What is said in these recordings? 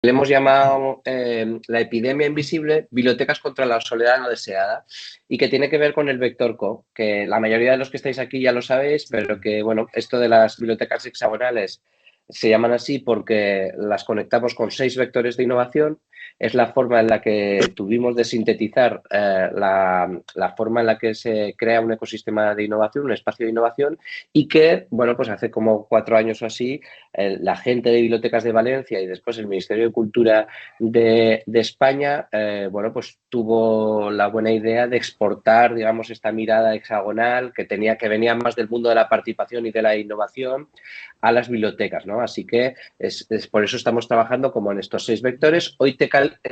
le hemos llamado la epidemia invisible, bibliotecas contra la soledad no deseada, y que tiene que ver con el vector Co, que la mayoría de los que estáis aquí ya lo sabéis, pero que, bueno, esto de las bibliotecas hexagonales se llaman así porque las conectamos con 6 vectores de innovación. Es la forma en la que tuvimos de sintetizar la forma en la que se crea un ecosistema de innovación, un espacio de innovación, y que, bueno, pues hace como 4 años o así, la gente de Bibliotecas de Valencia y después el Ministerio de Cultura de España, bueno, pues tuvo la buena idea de exportar, digamos, esta mirada hexagonal que venía más del mundo de la participación y de la innovación a las bibliotecas, ¿no? Así que por eso estamos trabajando como en estos 6 vectores. Hoy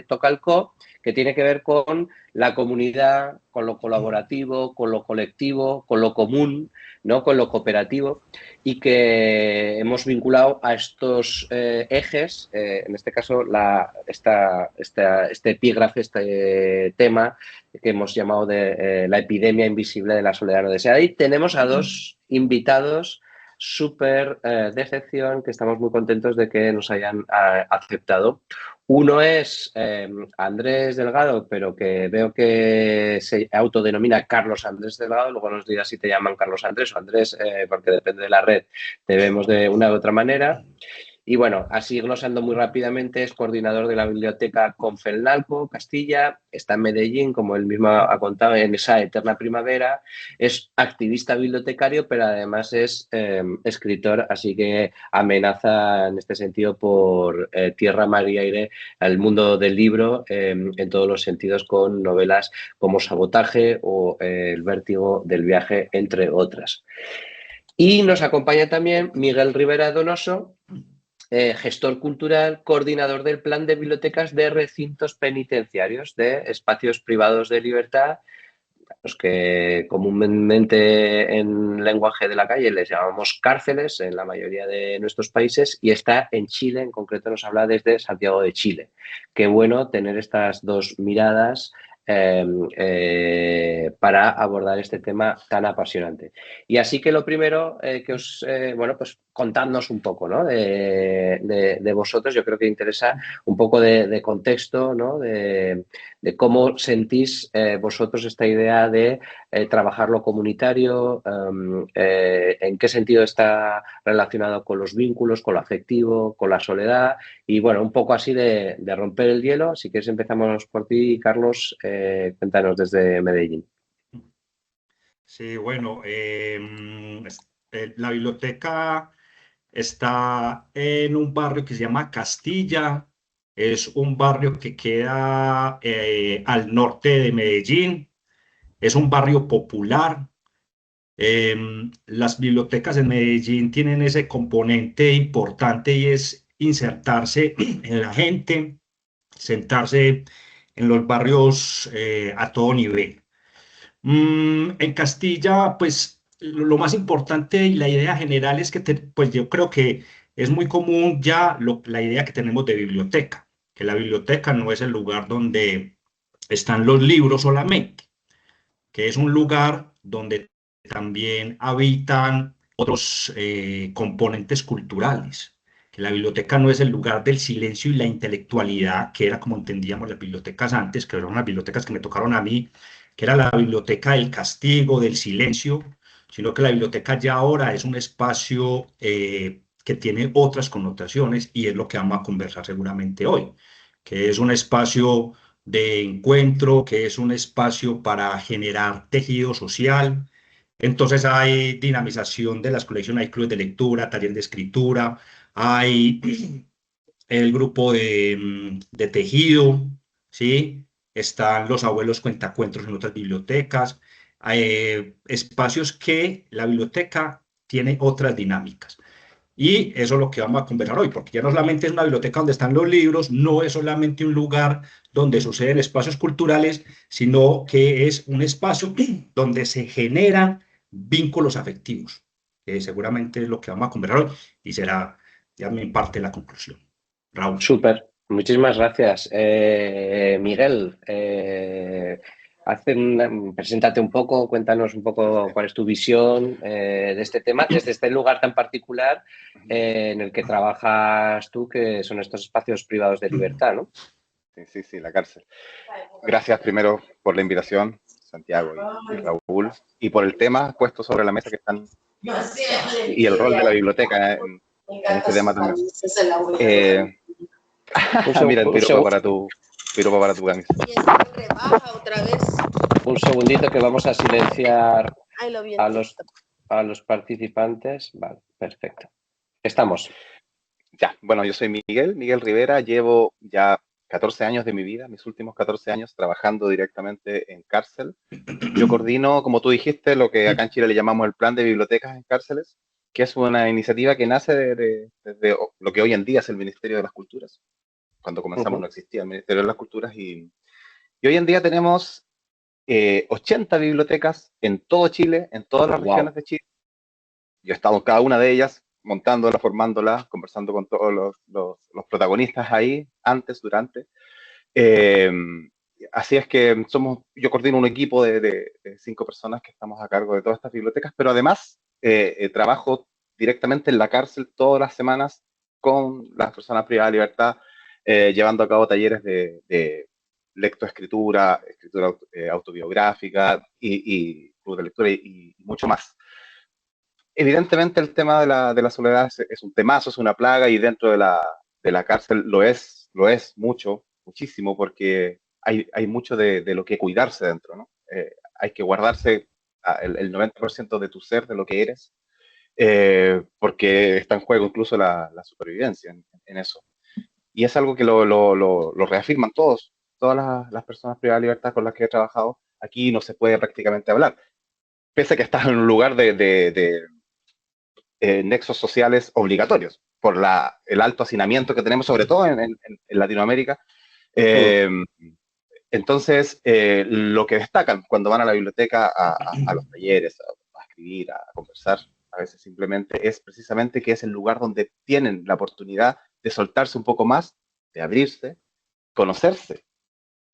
toca el CO, que tiene que ver con la comunidad, con lo colaborativo, con lo colectivo, con lo común, ¿no? Con lo cooperativo, y que hemos vinculado a estos ejes, en este caso este epígrafe, este tema que hemos llamado de la epidemia invisible de la soledad no deseada. Y tenemos a 2 invitados súper de excepción, que estamos muy contentos de que nos hayan aceptado. Uno es Andrés Delgado, pero que veo que se autodenomina Carlos Andrés Delgado. Luego nos dirás si te llaman Carlos Andrés o Andrés, porque depende de la red, te vemos de una u otra manera. Y bueno, así glosando muy rápidamente, es coordinador de la biblioteca Confelnalco, Castilla, está en Medellín, como él mismo ha contado, en esa eterna primavera, es activista bibliotecario, pero además es escritor, así que amenaza en este sentido por tierra, mar y aire al mundo del libro en todos los sentidos, con novelas como Sabotaje o El vértigo del viaje, entre otras. Y nos acompaña también Miguel Rivera Donoso, gestor cultural, coordinador del plan de bibliotecas de recintos penitenciarios, de espacios privados de libertad, los que comúnmente en lenguaje de la calle les llamamos cárceles en la mayoría de nuestros países, y está en Chile. En concreto nos habla desde Santiago de Chile. Qué bueno tener estas 2 miradas para abordar este tema tan apasionante. Y así que lo primero que bueno, pues contadnos un poco, ¿no? de vosotros. Yo creo que interesa un poco de contexto, ¿no? De cómo sentís vosotros esta idea de trabajar lo comunitario, en qué sentido está relacionado con los vínculos, con lo afectivo, con la soledad, y bueno, un poco así de romper el hielo. Si quieres empezamos por ti, Carlos, cuéntanos desde Medellín. Sí, bueno, la biblioteca está en un barrio que se llama Castilla. Es un barrio que queda al norte de Medellín. Es un barrio popular. Las bibliotecas en Medellín tienen ese componente importante y es insertarse en la gente, sentarse en los barrios a todo nivel. En Castilla, pues lo más importante y la idea general es que, pues yo creo que es muy común ya la idea que tenemos de biblioteca, que la biblioteca no es el lugar donde están los libros solamente, que es un lugar donde también habitan otros componentes culturales, que la biblioteca no es el lugar del silencio y la intelectualidad, que era como entendíamos las bibliotecas antes, que eran las bibliotecas que me tocaron a mí, que era la biblioteca del castigo, del silencio, sino que la biblioteca ya ahora es un espacio que tiene otras connotaciones y es lo que vamos a conversar seguramente hoy, que es un espacio de encuentro, que es un espacio para generar tejido social. Entonces hay dinamización de las colecciones, hay clubes de lectura, taller de escritura, hay el grupo de tejido, ¿sí? Están los abuelos cuentacuentos en otras bibliotecas, hay espacios que la biblioteca tiene otras dinámicas. Y eso es lo que vamos a conversar hoy, porque ya no solamente es una biblioteca donde están los libros, no es solamente un lugar donde suceden espacios culturales, sino que es un espacio donde se generan vínculos afectivos, que seguramente es lo que vamos a conversar hoy y será ya mi parte la conclusión. Raúl. Súper, muchísimas gracias. Miguel, Preséntate un poco, cuéntanos un poco cuál es tu visión de este tema, desde este lugar tan particular en el que trabajas tú, que son estos espacios privados de libertad, ¿no? Sí, la cárcel. Gracias primero por la invitación, Santiago y Raúl, y por el tema puesto sobre la mesa que están, y el rol de la biblioteca en este tema también. Mira, el piropo para tu camisa. Un segundito que vamos a silenciar a los participantes. Vale, perfecto. Estamos. Ya, bueno, yo soy Miguel Rivera, llevo ya 14 años de mi vida, mis últimos 14 años trabajando directamente en cárcel. Yo coordino, como tú dijiste, lo que acá en Chile le llamamos el Plan de Bibliotecas en Cárceles, que es una iniciativa que nace desde lo que hoy en día es el Ministerio de las Culturas. Cuando comenzamos no existía el Ministerio de las Culturas y hoy en día tenemos 80 bibliotecas en todo Chile, en todas las regiones de Chile. Yo he estado en cada una de ellas, montándola, formándola, conversando con todos los protagonistas ahí, antes, durante. Así es que yo coordino un equipo de 5 personas que estamos a cargo de todas estas bibliotecas, pero además trabajo directamente en la cárcel todas las semanas con las personas privadas de libertad, llevando a cabo talleres de lectoescritura, escritura autobiográfica y club de lectura y mucho más. Evidentemente el tema de la soledad es un temazo, es una plaga, y dentro de la cárcel lo es muchísimo, porque hay mucho de lo que cuidarse dentro, ¿no? Hay que guardarse el 90% de tu ser, de lo que eres, porque está en juego incluso la supervivencia en eso. Y es algo que lo reafirman todas las personas privadas de libertad con las que he trabajado. Aquí no se puede prácticamente hablar, pese a que estás en un lugar de nexos sociales obligatorios, por el alto hacinamiento que tenemos, sobre todo en Latinoamérica. Entonces, lo que destacan cuando van a la biblioteca, a los talleres, a escribir, a conversar, a veces simplemente, es precisamente que es el lugar donde tienen la oportunidad de soltarse un poco más, de abrirse, conocerse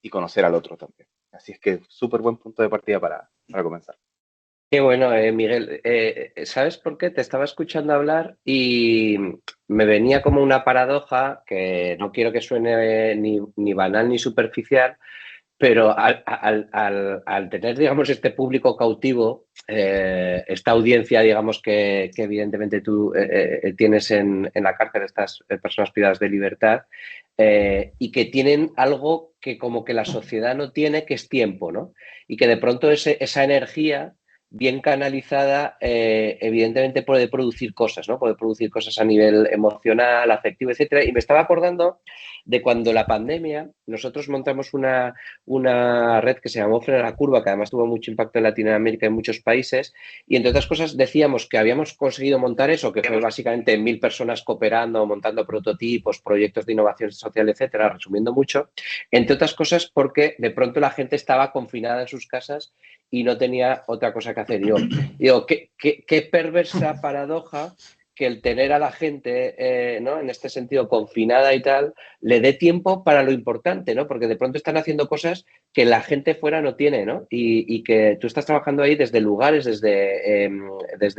y conocer al otro también. Así es que súper buen punto de partida para comenzar. Qué bueno, Miguel. ¿Sabes por qué? Te estaba escuchando hablar y me venía como una paradoja que no quiero que suene ni banal ni superficial, pero al tener, digamos, este público cautivo, esta audiencia, digamos, que evidentemente tú tienes en la cárcel, estas personas privadas de libertad, y que tienen algo que como que la sociedad no tiene, que es tiempo, ¿no? Y que de pronto esa energía bien canalizada, evidentemente puede producir cosas, ¿no? Puede producir cosas a nivel emocional, afectivo, etcétera. Y me estaba acordando de cuando la pandemia, nosotros montamos una red que se llamó Frena la Curva, que además tuvo mucho impacto en Latinoamérica y en muchos países, y entre otras cosas decíamos que habíamos conseguido montar eso, que fue básicamente 1000 personas cooperando, montando prototipos, proyectos de innovación social, etcétera, resumiendo mucho, entre otras cosas porque de pronto la gente estaba confinada en sus casas y no tenía otra cosa que hacer. Digo, qué perversa paradoja que el tener a la gente, ¿no? En este sentido confinada y tal, le dé tiempo para lo importante, ¿no? Porque de pronto están haciendo cosas que la gente fuera no tiene, ¿no? Y que tú estás trabajando ahí desde lugares, desde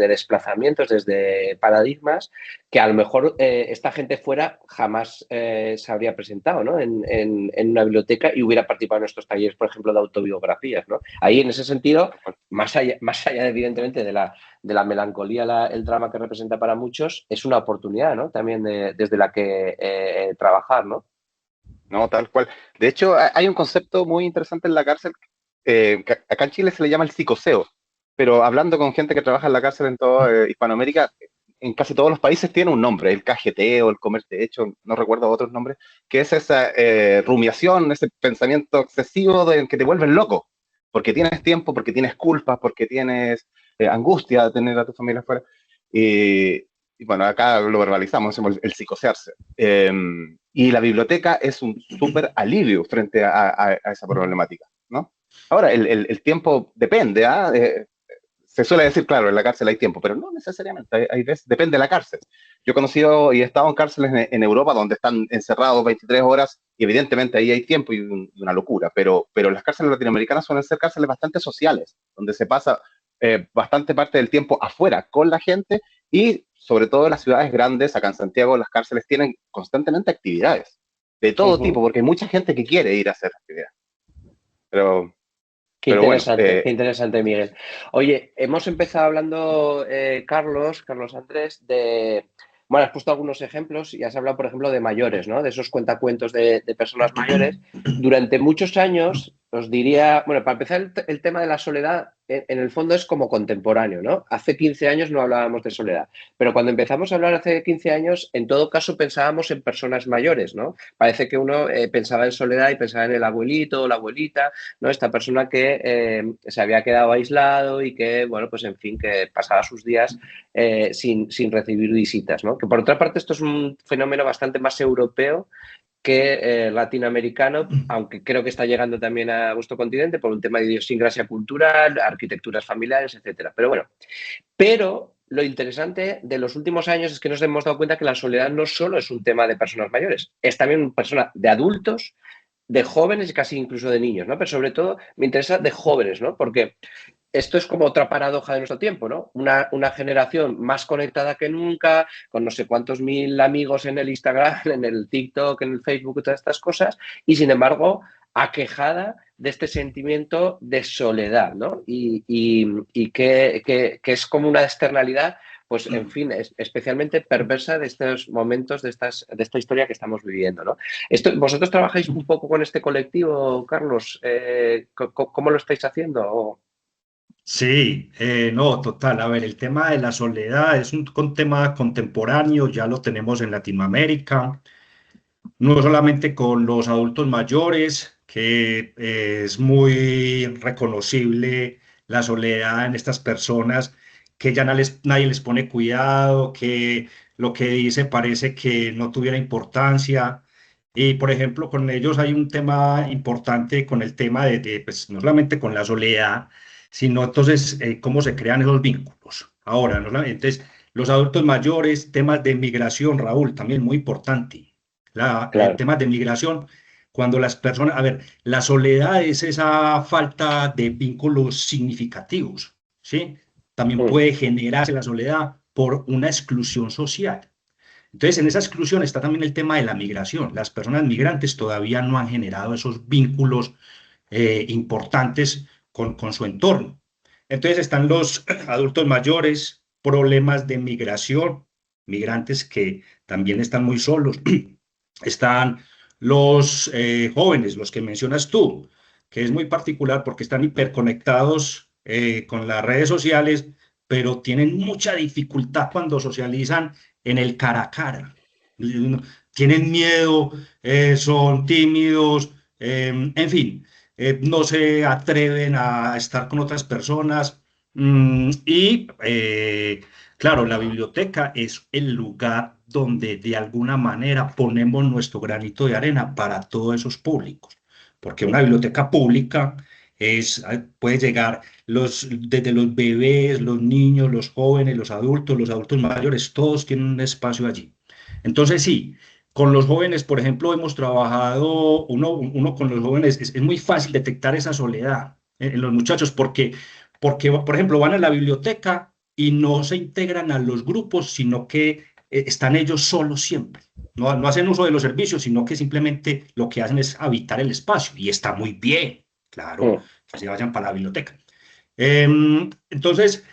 desplazamientos, desde paradigmas, que a lo mejor esta gente fuera jamás se habría presentado, ¿no? En una biblioteca y hubiera participado en estos talleres, por ejemplo, de autobiografías, ¿no? Ahí, en ese sentido, más allá evidentemente, de la melancolía, el drama que representa para muchos, es una oportunidad, ¿no? También desde la que trabajar, ¿no? No, tal cual. De hecho, hay un concepto muy interesante en la cárcel, que acá en Chile se le llama el psicoseo, pero hablando con gente que trabaja en la cárcel en toda Hispanoamérica, en casi todos los países tiene un nombre, el KGT o el comer de hecho, no recuerdo otros nombres, que es esa rumiación, ese pensamiento excesivo que te vuelve loco, porque tienes tiempo, porque tienes culpas, porque tienes angustia de tener a tu familia afuera. Y bueno, acá lo verbalizamos, decimos el psicosearse. Y la biblioteca es un súper alivio frente a esa problemática, ¿no? Ahora, el tiempo depende, se suele decir, claro, en la cárcel hay tiempo, pero no necesariamente, hay veces, depende de la cárcel. Yo he conocido y he estado en cárceles en Europa donde están encerrados 23 horas y evidentemente ahí hay tiempo y una locura, pero las cárceles latinoamericanas suelen ser cárceles bastante sociales, donde se pasa bastante parte del tiempo afuera con la gente y sobre todo en las ciudades grandes, acá en Santiago, las cárceles tienen constantemente actividades de todo tipo, porque hay mucha gente que quiere ir a hacer actividades. Pero Qué interesante, Miguel. Oye, hemos empezado hablando, Carlos Andrés, bueno, has puesto algunos ejemplos y has hablado, por ejemplo, de mayores, ¿no? De esos cuentacuentos de personas mayores. Durante muchos años, os diría, bueno, para empezar, el tema de la soledad, en el fondo es como contemporáneo, ¿no? Hace 15 años no hablábamos de soledad, pero cuando empezamos a hablar hace 15 años, en todo caso pensábamos en personas mayores, ¿no? Parece que uno pensaba en soledad y pensaba en el abuelito o la abuelita, ¿no? Esta persona que se había quedado aislado y que, bueno, pues en fin, que pasaba sus días sin recibir visitas, ¿no? Que por otra parte esto es un fenómeno bastante más europeo que latinoamericano, aunque creo que está llegando también a vuestro continente por un tema de idiosincrasia cultural, arquitecturas familiares, etcétera. Pero bueno, lo interesante de los últimos años es que nos hemos dado cuenta que la soledad no solo es un tema de personas mayores, es también un persona de adultos, de jóvenes y casi incluso de niños, ¿no? Pero sobre todo me interesa de jóvenes, ¿no? Porque esto es como otra paradoja de nuestro tiempo, ¿no? Una generación más conectada que nunca, con no sé cuántos mil amigos en el Instagram, en el TikTok, en el Facebook y todas estas cosas, y sin embargo aquejada de este sentimiento de soledad, ¿no? Y que es como una externalidad, pues en fin, especialmente perversa de estos momentos, de esta historia que estamos viviendo, ¿no? ¿Vosotros trabajáis un poco con este colectivo, Carlos? ¿Cómo lo estáis haciendo? Sí, no, total. A ver, el tema de la soledad es un tema contemporáneo, ya lo tenemos en Latinoamérica, no solamente con los adultos mayores, que es muy reconocible la soledad en estas personas, que ya nadie les pone cuidado, que lo que dice parece que no tuviera importancia. Y, por ejemplo, con ellos hay un tema importante con el tema pues, no solamente con la soledad, sino entonces cómo se crean esos vínculos. Ahora, no solamente, entonces, los adultos mayores, temas de migración, Raúl, también muy importante. Claro. Temas de migración, cuando las personas, a ver, la soledad es esa falta de vínculos significativos, ¿sí? También puede generarse la soledad por una exclusión social. Entonces, en esa exclusión está también el tema de la migración. Las personas migrantes todavía no han generado esos vínculos importantes con su entorno. Entonces están los adultos mayores, problemas de migración, migrantes que también están muy solos. Están los jóvenes, los que mencionas tú, que es muy particular porque están hiperconectados con las redes sociales, pero tienen mucha dificultad cuando socializan en el cara a cara. Tienen miedo, son tímidos, en fin, no se atreven a estar con otras personas. Claro, la biblioteca es el lugar donde de alguna manera ponemos nuestro granito de arena para todos esos públicos, porque una biblioteca pública puede llegar desde los bebés, los niños, los jóvenes, los adultos mayores, todos tienen un espacio allí. Entonces sí, con los jóvenes, por ejemplo, hemos trabajado, uno con los jóvenes, es muy fácil detectar esa soledad en los muchachos porque, por ejemplo, van a la biblioteca y no se integran a los grupos, sino que están ellos solos siempre. No hacen uso de los servicios, sino que simplemente lo que hacen es habitar el espacio y está muy bien, claro, que se vayan para la biblioteca. Entonces,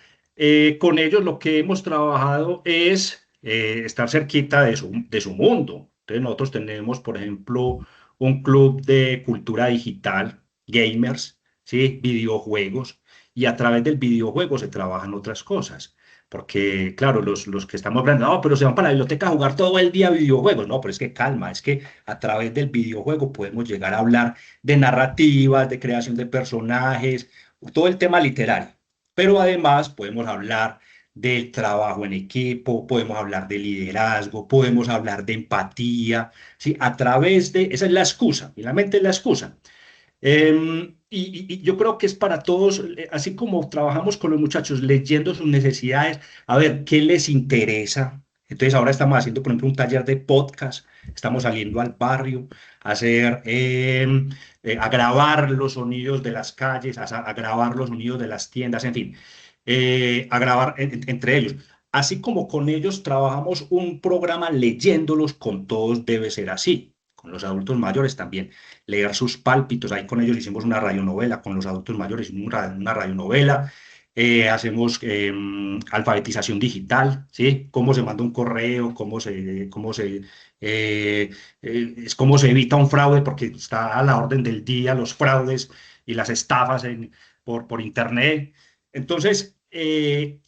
con ellos lo que hemos trabajado es estar cerquita de su mundo. Entonces, nosotros tenemos, por ejemplo, un club de cultura digital, gamers, ¿sí? Videojuegos, y a través del videojuego se trabajan otras cosas. Porque, claro, los que estamos hablando, no, pero se van para la biblioteca a jugar todo el día videojuegos. No, pero es que calma, es que a través del videojuego podemos llegar a hablar de narrativas, de creación de personajes, todo el tema literario. Pero además podemos hablar del trabajo en equipo, podemos hablar de liderazgo, podemos hablar de empatía, ¿sí? A través de, esa es la excusa, finalmente es la excusa. Y yo creo que es para todos, así como trabajamos con los muchachos leyendo sus necesidades, a ver qué les interesa. Entonces ahora estamos haciendo, por ejemplo, un taller de podcast, estamos saliendo al barrio a hacer, a grabar los sonidos de las calles, a grabar los sonidos de las tiendas, en fin, a grabar entre ellos. Así como con ellos trabajamos un programa leyéndolos, con todos debe ser así. Con los adultos mayores también leer sus pálpitos. Ahí con ellos hicimos una radionovela, con los adultos mayores una radionovela. Hacemos alfabetización digital, ¿sí? Cómo se manda un correo, cómo se evita un fraude, porque está a la orden del día los fraudes y las estafas por Internet. Entonces,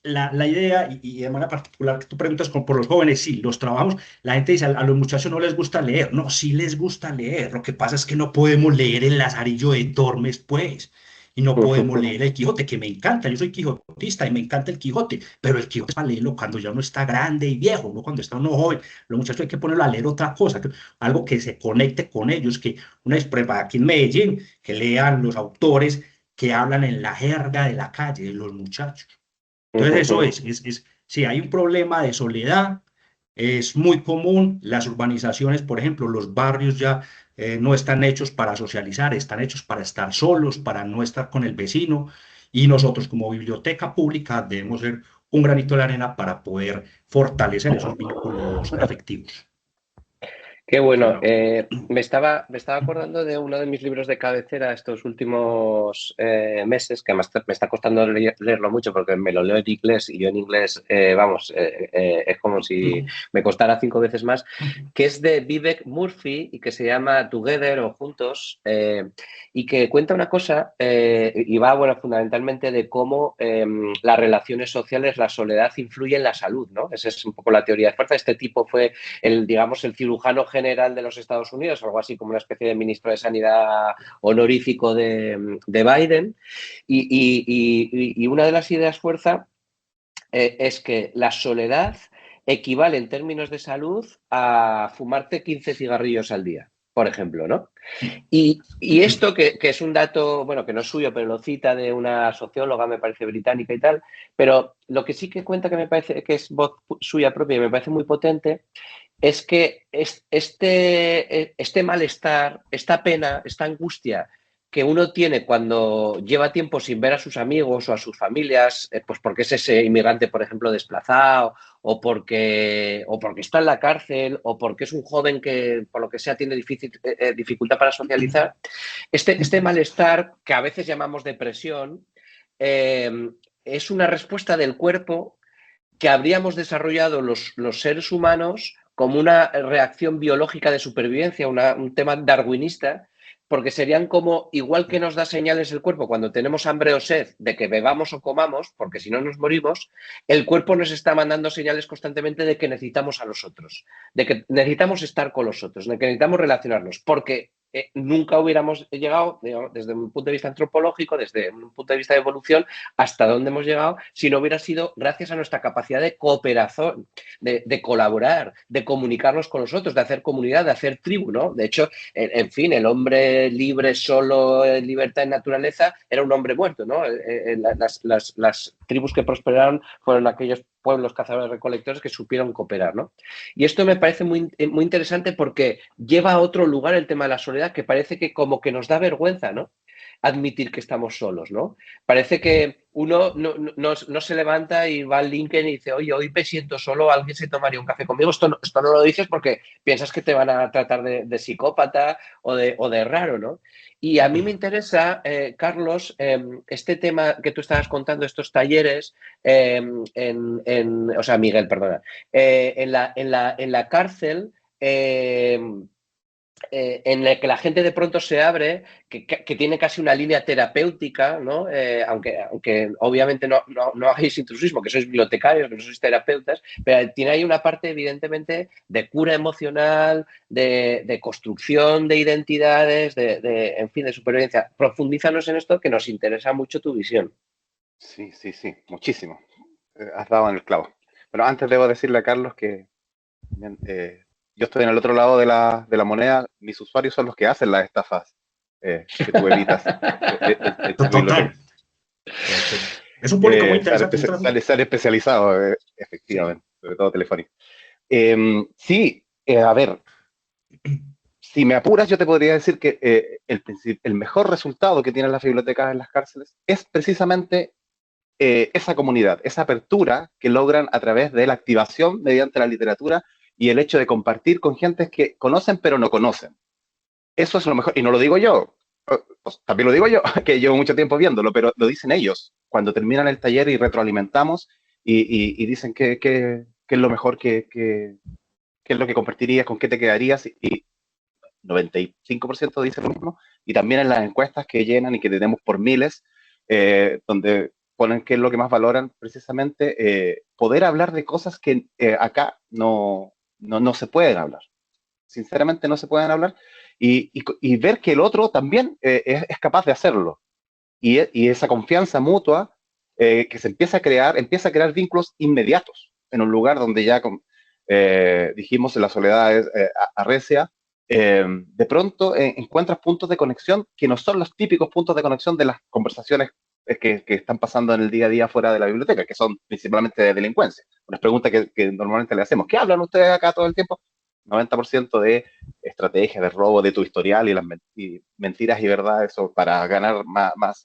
la idea, y de manera particular que tú preguntas por los jóvenes, sí, los trabajos, la gente dice, a los muchachos no les gusta leer. No, sí les gusta leer. Lo que pasa es que no podemos leer el Lazarillo de Tormes, pues. Y no podemos leer el Quijote, que me encanta. Yo soy quijotista y me encanta el Quijote. Pero el Quijote es para leerlo cuando ya uno está grande y viejo, no cuando está uno joven. Los muchachos hay que ponerlo a leer otra cosa, algo que se conecte con ellos, que una expresa aquí en Medellín, que lean los autores que hablan en la jerga de la calle, de los muchachos. Entonces eso si hay un problema de soledad, es muy común. Las urbanizaciones, por ejemplo, los barrios ya no están hechos para socializar, están hechos para estar solos, para no estar con el vecino. Y nosotros como biblioteca pública debemos ser un granito de arena para poder fortalecer esos vínculos afectivos. Qué bueno. Me estaba acordando de uno de mis libros de cabecera estos últimos meses, que además me está costando leerlo mucho porque me lo leo en inglés y yo en inglés, es como si me costara 5 veces más, que es de Vivek Murthy y que se llama Together o Juntos, y que cuenta una cosa, y va, bueno, fundamentalmente de cómo las relaciones sociales, la soledad influye en la salud, ¿no? Esa es un poco la teoría de fuerza. Este tipo fue digamos, el cirujano general de los Estados Unidos, algo así como una especie de ministro de Sanidad honorífico de Biden. Y una de las ideas fuerza es que la soledad equivale en términos de salud a fumarte 15 cigarrillos al día, por ejemplo, ¿no? Y esto que es un dato, bueno, que no es suyo, pero lo cita de una socióloga, me parece británica y tal, pero lo que sí que cuenta, que me parece que es voz suya propia y me parece muy potente, es que este malestar, esta pena, esta angustia que uno tiene cuando lleva tiempo sin ver a sus amigos o a sus familias, pues porque es ese inmigrante, por ejemplo, desplazado, o porque está en la cárcel, o porque es un joven que, por lo que sea, tiene dificultad para socializar, este malestar, que a veces llamamos depresión, es una respuesta del cuerpo que habríamos desarrollado los seres humanos como una reacción biológica de supervivencia, un tema darwinista, porque serían como, igual que nos da señales el cuerpo cuando tenemos hambre o sed de que bebamos o comamos, porque si no nos morimos, el cuerpo nos está mandando señales constantemente de que necesitamos a los otros, de que necesitamos estar con los otros, de que necesitamos relacionarnos, porque nunca hubiéramos llegado, digamos, desde un punto de vista antropológico, desde un punto de vista de evolución, hasta dónde hemos llegado, si no hubiera sido gracias a nuestra capacidad de cooperación, de colaborar, de comunicarnos con los otros, de hacer comunidad, de hacer tribu, ¿no? De hecho, en fin, el hombre libre, solo, en libertad, en naturaleza, era un hombre muerto, ¿no? Las tribus que prosperaron fueron aquellos pueblos cazadores recolectores que supieron cooperar, ¿no? Y esto me parece muy interesante porque lleva a otro lugar el tema de la soledad, que parece que como que nos da vergüenza, ¿no? Admitir que estamos solos, ¿no? Parece que uno no se levanta y va al LinkedIn y dice, oye, hoy me siento solo, alguien se tomaría un café conmigo. Esto no lo dices porque piensas que te van a tratar de psicópata o de raro, ¿no? Y a mí me interesa, Carlos, este tema que tú estabas contando, estos talleres, o sea, Miguel, perdona, en la cárcel, en la que la gente de pronto se abre, que tiene casi una línea terapéutica, ¿no? Aunque obviamente no hagáis intrusismo, que sois bibliotecarios, que no sois terapeutas, pero tiene ahí una parte evidentemente de cura emocional, de construcción de identidades, en fin, de supervivencia. Profundízanos en esto, que nos interesa mucho tu visión. Sí, muchísimo. Has dado en el clavo. Pero antes debo decirle a Carlos que yo estoy en el otro lado de la moneda. Mis usuarios son los que hacen las estafas que tú evitas en tu Total. biblioteca. Es un público muy interesante. Sale especializado, efectivamente, sí. Sobre todo telefónico. Sí, a ver, si me apuras, yo te podría decir que el mejor resultado que tienen las bibliotecas en las cárceles es precisamente esa comunidad, esa apertura que logran a través de la activación mediante la literatura y el hecho de compartir con gentes que conocen pero no conocen. Eso es lo mejor, y no lo digo yo, pues, también lo digo yo, que llevo mucho tiempo viéndolo, pero lo dicen ellos, cuando terminan el taller y retroalimentamos y dicen que es lo mejor, que es lo que compartirías, con qué te quedarías, y 95% dicen lo mismo, y también en las encuestas que llenan y que tenemos por miles, donde ponen qué es lo que más valoran, precisamente poder hablar de cosas que acá no se pueden hablar. Sinceramente no se pueden hablar, y ver que el otro también es capaz de hacerlo. Y esa confianza mutua que se empieza a crear vínculos inmediatos en un lugar donde ya, dijimos, la soledad es arrecia. De pronto encuentras puntos de conexión que no son los típicos puntos de conexión de las conversaciones que están pasando en el día a día fuera de la biblioteca, que son principalmente de delincuencia. Una pregunta que normalmente le hacemos: ¿qué hablan ustedes acá todo el tiempo? 90% de estrategia, de robo de tu historial y las mentiras y verdades para ganar más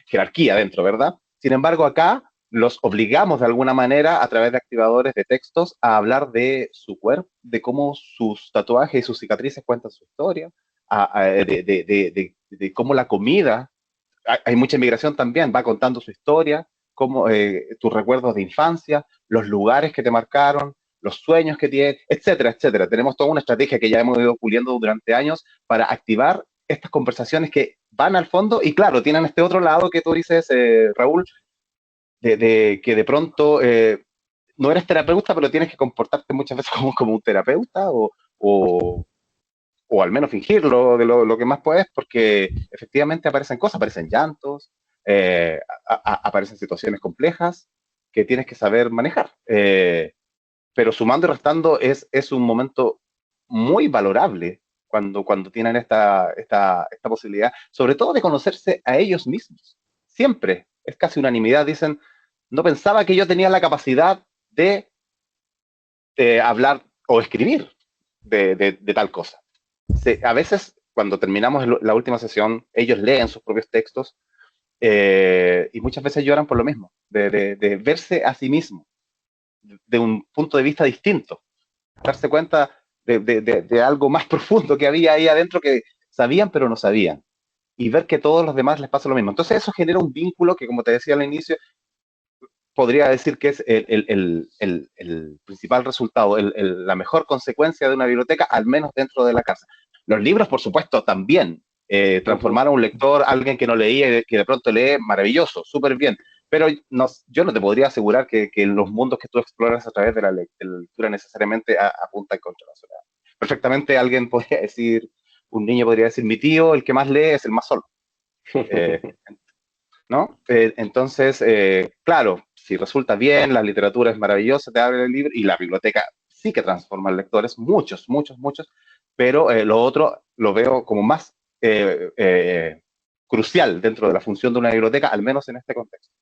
jerarquía dentro, ¿verdad? Sin embargo, acá los obligamos de alguna manera a través de activadores de textos a hablar de su cuerpo, de cómo sus tatuajes y sus cicatrices cuentan su historia, de cómo la comida, hay mucha inmigración también, va contando su historia, cómo, tus recuerdos de infancia, los lugares que te marcaron, los sueños que tienes, etcétera, etcétera. Tenemos toda una estrategia que ya hemos ido puliendo durante años para activar estas conversaciones que van al fondo y, claro, tienen este otro lado que tú dices, Raúl, que de pronto no eres terapeuta, pero tienes que comportarte muchas veces como un terapeuta o al menos fingirlo de lo que más puedes, porque efectivamente aparecen cosas, aparecen llantos, aparecen situaciones complejas que tienes que saber manejar. Pero sumando y restando es un momento muy valorable cuando tienen esta posibilidad, sobre todo de conocerse a ellos mismos. Siempre, es casi unanimidad, dicen: no pensaba que yo tenía la capacidad de hablar o escribir de tal cosa. A veces, cuando terminamos la última sesión, ellos leen sus propios textos y muchas veces lloran por lo mismo, de verse a sí mismo de un punto de vista distinto, darse cuenta de algo más profundo que había ahí adentro, que sabían pero no sabían, y ver que a todos los demás les pasa lo mismo. Entonces eso genera un vínculo que, como te decía al inicio, podría decir que es el principal resultado, la mejor consecuencia de una biblioteca, al menos dentro de la casa. Los libros, por supuesto, también. Transformar a un lector, alguien que no leía y que de pronto lee, maravilloso, súper bien. Pero yo no te podría asegurar que los mundos que tú exploras a través de la lectura necesariamente apuntan contra la soledad. Perfectamente alguien podría decir, un niño podría decir: mi tío, el que más lee, es el más solo. ¿No? Entonces, claro, si resulta bien, la literatura es maravillosa, te abre el libro, y la biblioteca sí que transforma a lectores, muchos, pero lo otro lo veo como más crucial dentro de la función de una biblioteca, al menos en este contexto.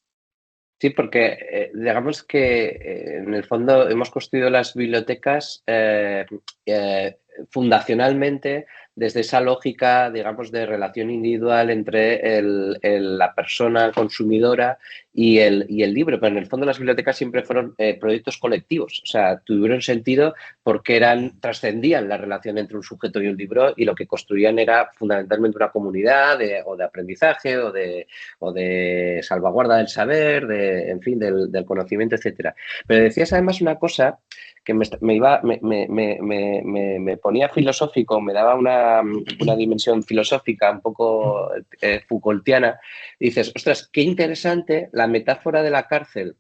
Sí, porque digamos que en el fondo hemos construido las bibliotecas fundacionalmente desde esa lógica, digamos, de relación individual entre la persona consumidora y el libro. Pero en el fondo las bibliotecas siempre fueron proyectos colectivos, o sea, tuvieron sentido porque trascendían la relación entre un sujeto y un libro, y lo que construían era fundamentalmente una comunidad o de aprendizaje o de salvaguarda del saber, en fin, del conocimiento, etcétera. Pero decías además una cosa que me ponía filosófico, me daba una dimensión filosófica un poco Foucaultiana. Y dices: ostras, qué interesante la metáfora de la cárcel.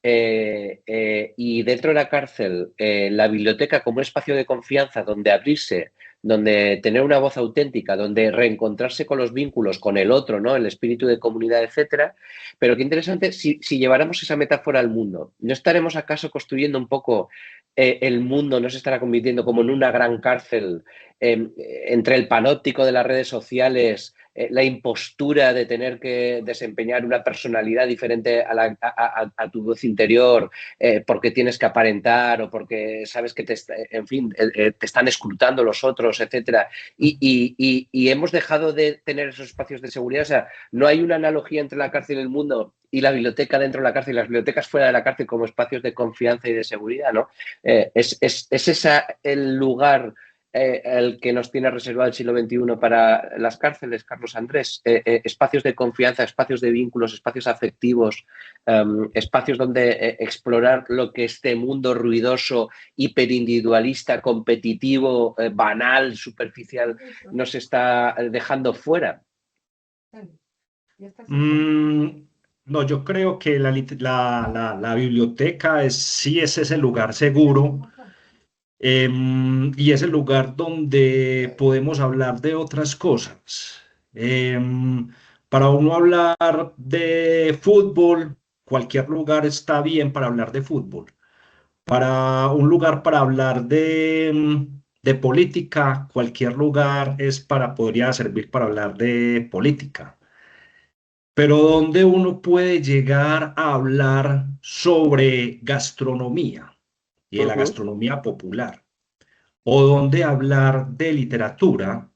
Y dentro de la cárcel, la biblioteca como un espacio de confianza donde abrirse, donde tener una voz auténtica, donde reencontrarse con los vínculos, con el otro, ¿no? El espíritu de comunidad, etcétera. Pero qué interesante si lleváramos esa metáfora al mundo. ¿No estaremos acaso construyendo un poco el mundo no se estará convirtiendo como en una gran cárcel entre el panóptico de las redes sociales, la impostura de tener que desempeñar una personalidad diferente a tu voz interior, porque tienes que aparentar o porque sabes que en fin, te están escrutando los otros, etcétera. Y hemos dejado de tener esos espacios de seguridad. O sea, no hay una analogía entre la cárcel y el mundo y la biblioteca dentro de la cárcel y las bibliotecas fuera de la cárcel como espacios de confianza y de seguridad, ¿no? Es esa el lugar el que nos tiene reservado el siglo XXI para las cárceles, Carlos Andrés, espacios de confianza, espacios de vínculos, espacios afectivos, espacios donde explorar lo que este mundo ruidoso, hiperindividualista, competitivo, banal, superficial, nos está dejando fuera. No, yo creo que la biblioteca sí es ese lugar seguro. Y es el lugar donde podemos hablar de otras cosas. Para uno hablar de fútbol, cualquier lugar está bien para hablar de fútbol. Para un lugar para hablar de política, cualquier lugar podría servir para hablar de política. Pero donde uno puede llegar a hablar sobre gastronomía y de la gastronomía popular, o donde hablar de literatura,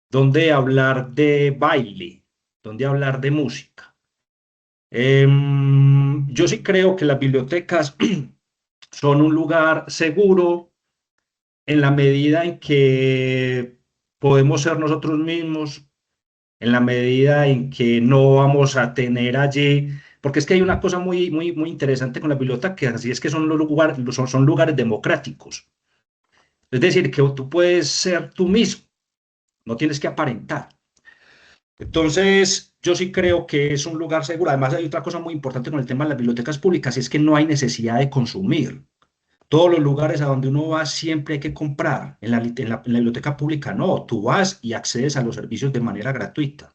donde hablar de baile, donde hablar de música. Yo sí creo que las bibliotecas son un lugar seguro en la medida en que podemos ser nosotros mismos, en la medida en que no vamos a tener allí, porque es que hay una cosa muy, muy, muy interesante con las bibliotecas, así es que son lugares democráticos. Es decir, que tú puedes ser tú mismo, no tienes que aparentar. Entonces, yo sí creo que es un lugar seguro. Además, hay otra cosa muy importante con el tema de las bibliotecas públicas, y es que no hay necesidad de consumir. Todos los lugares a donde uno va siempre hay que comprar. En la biblioteca pública no, tú vas y accedes a los servicios de manera gratuita.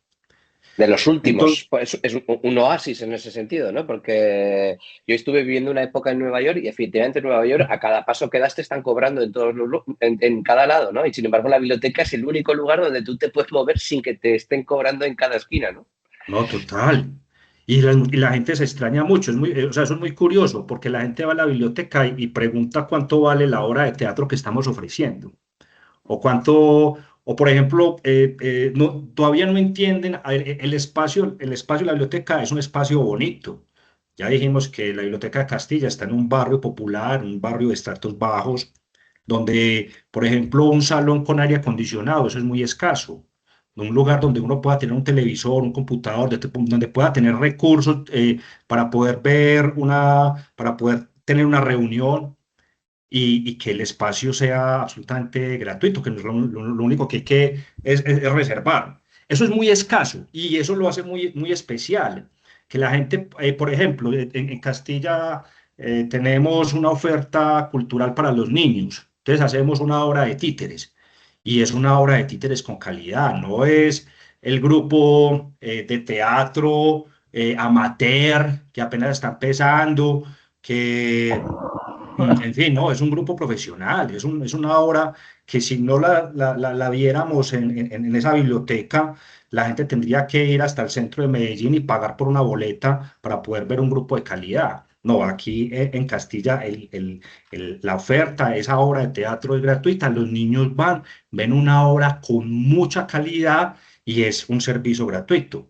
De los últimos, Entonces, pues es un oasis en ese sentido, ¿no? Porque yo estuve viviendo una época en Nueva York y efectivamente en Nueva York a cada paso que das te están cobrando en cada lado, ¿no? Y sin embargo la biblioteca es el único lugar donde tú te puedes mover sin que te estén cobrando en cada esquina, ¿no? no, total. Y la gente se extraña mucho, o sea, eso es muy curioso, porque la gente va a la biblioteca y pregunta cuánto vale la obra de teatro que estamos ofreciendo. O cuánto, o por ejemplo, todavía no entienden, el espacio de la biblioteca es un espacio bonito. Ya dijimos que la Biblioteca de Castilla está en un barrio popular, un barrio de estratos bajos, donde, por ejemplo, un salón con aire acondicionado, eso es muy escaso. Un lugar donde uno pueda tener un televisor, un computador, donde pueda tener recursos para poder para poder tener una reunión y que el espacio sea absolutamente gratuito, que no es lo único que hay que es reservar. Eso es muy escaso y eso lo hace muy, muy especial. Que la gente, por ejemplo, en Castilla tenemos una oferta cultural para los niños. Entonces hacemos una obra de títeres y es una obra de títeres con calidad, no es el grupo de teatro amateur que apenas está empezando, que en fin, no, es un grupo profesional, es una obra que si no la viéramos en esa biblioteca, la gente tendría que ir hasta el centro de Medellín y pagar por una boleta para poder ver un grupo de calidad. No, aquí en Castilla la oferta, esa obra de teatro es gratuita, los niños van, ven una obra con mucha calidad y es un servicio gratuito.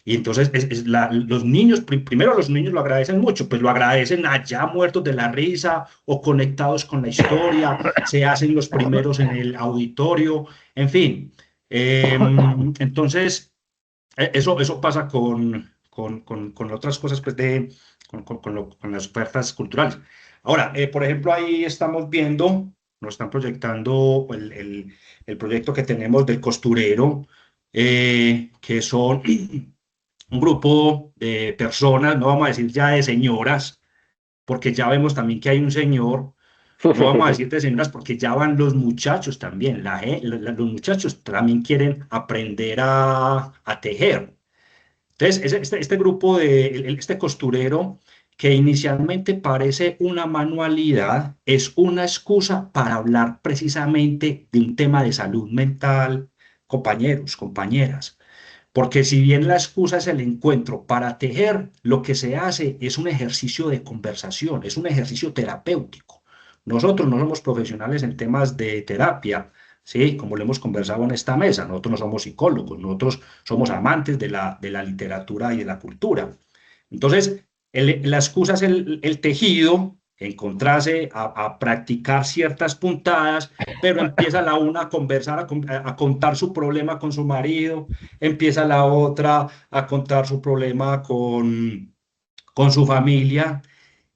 Y entonces los niños, primero los niños lo agradecen mucho, pues lo agradecen allá muertos de la risa o conectados con la historia, se hacen los primeros en el auditorio, en fin. Entonces, eso pasa con otras cosas, pues con las ofertas culturales. Ahora, por ejemplo, ahí estamos viendo, nos están proyectando el proyecto que tenemos del costurero, que son un grupo de personas, no vamos a decir ya de señoras, porque ya vemos también que hay un señor, no vamos a decir de señoras porque ya van los muchachos también, los muchachos también quieren aprender a tejer. Entonces, este grupo, este costurero que inicialmente parece una manualidad, es una excusa para hablar precisamente de un tema de salud mental, compañeros, compañeras. Porque si bien la excusa es el encuentro para tejer, lo que se hace es un ejercicio de conversación, es un ejercicio terapéutico. Nosotros no somos profesionales en temas de terapia, ¿sí? Como lo hemos conversado en esta mesa, nosotros no somos psicólogos, nosotros somos amantes de la literatura y de la cultura. Entonces, la excusa es el tejido, encontrarse a practicar ciertas puntadas, pero empieza la una a conversar, a contar su problema con su marido, empieza la otra a contar su problema con su familia.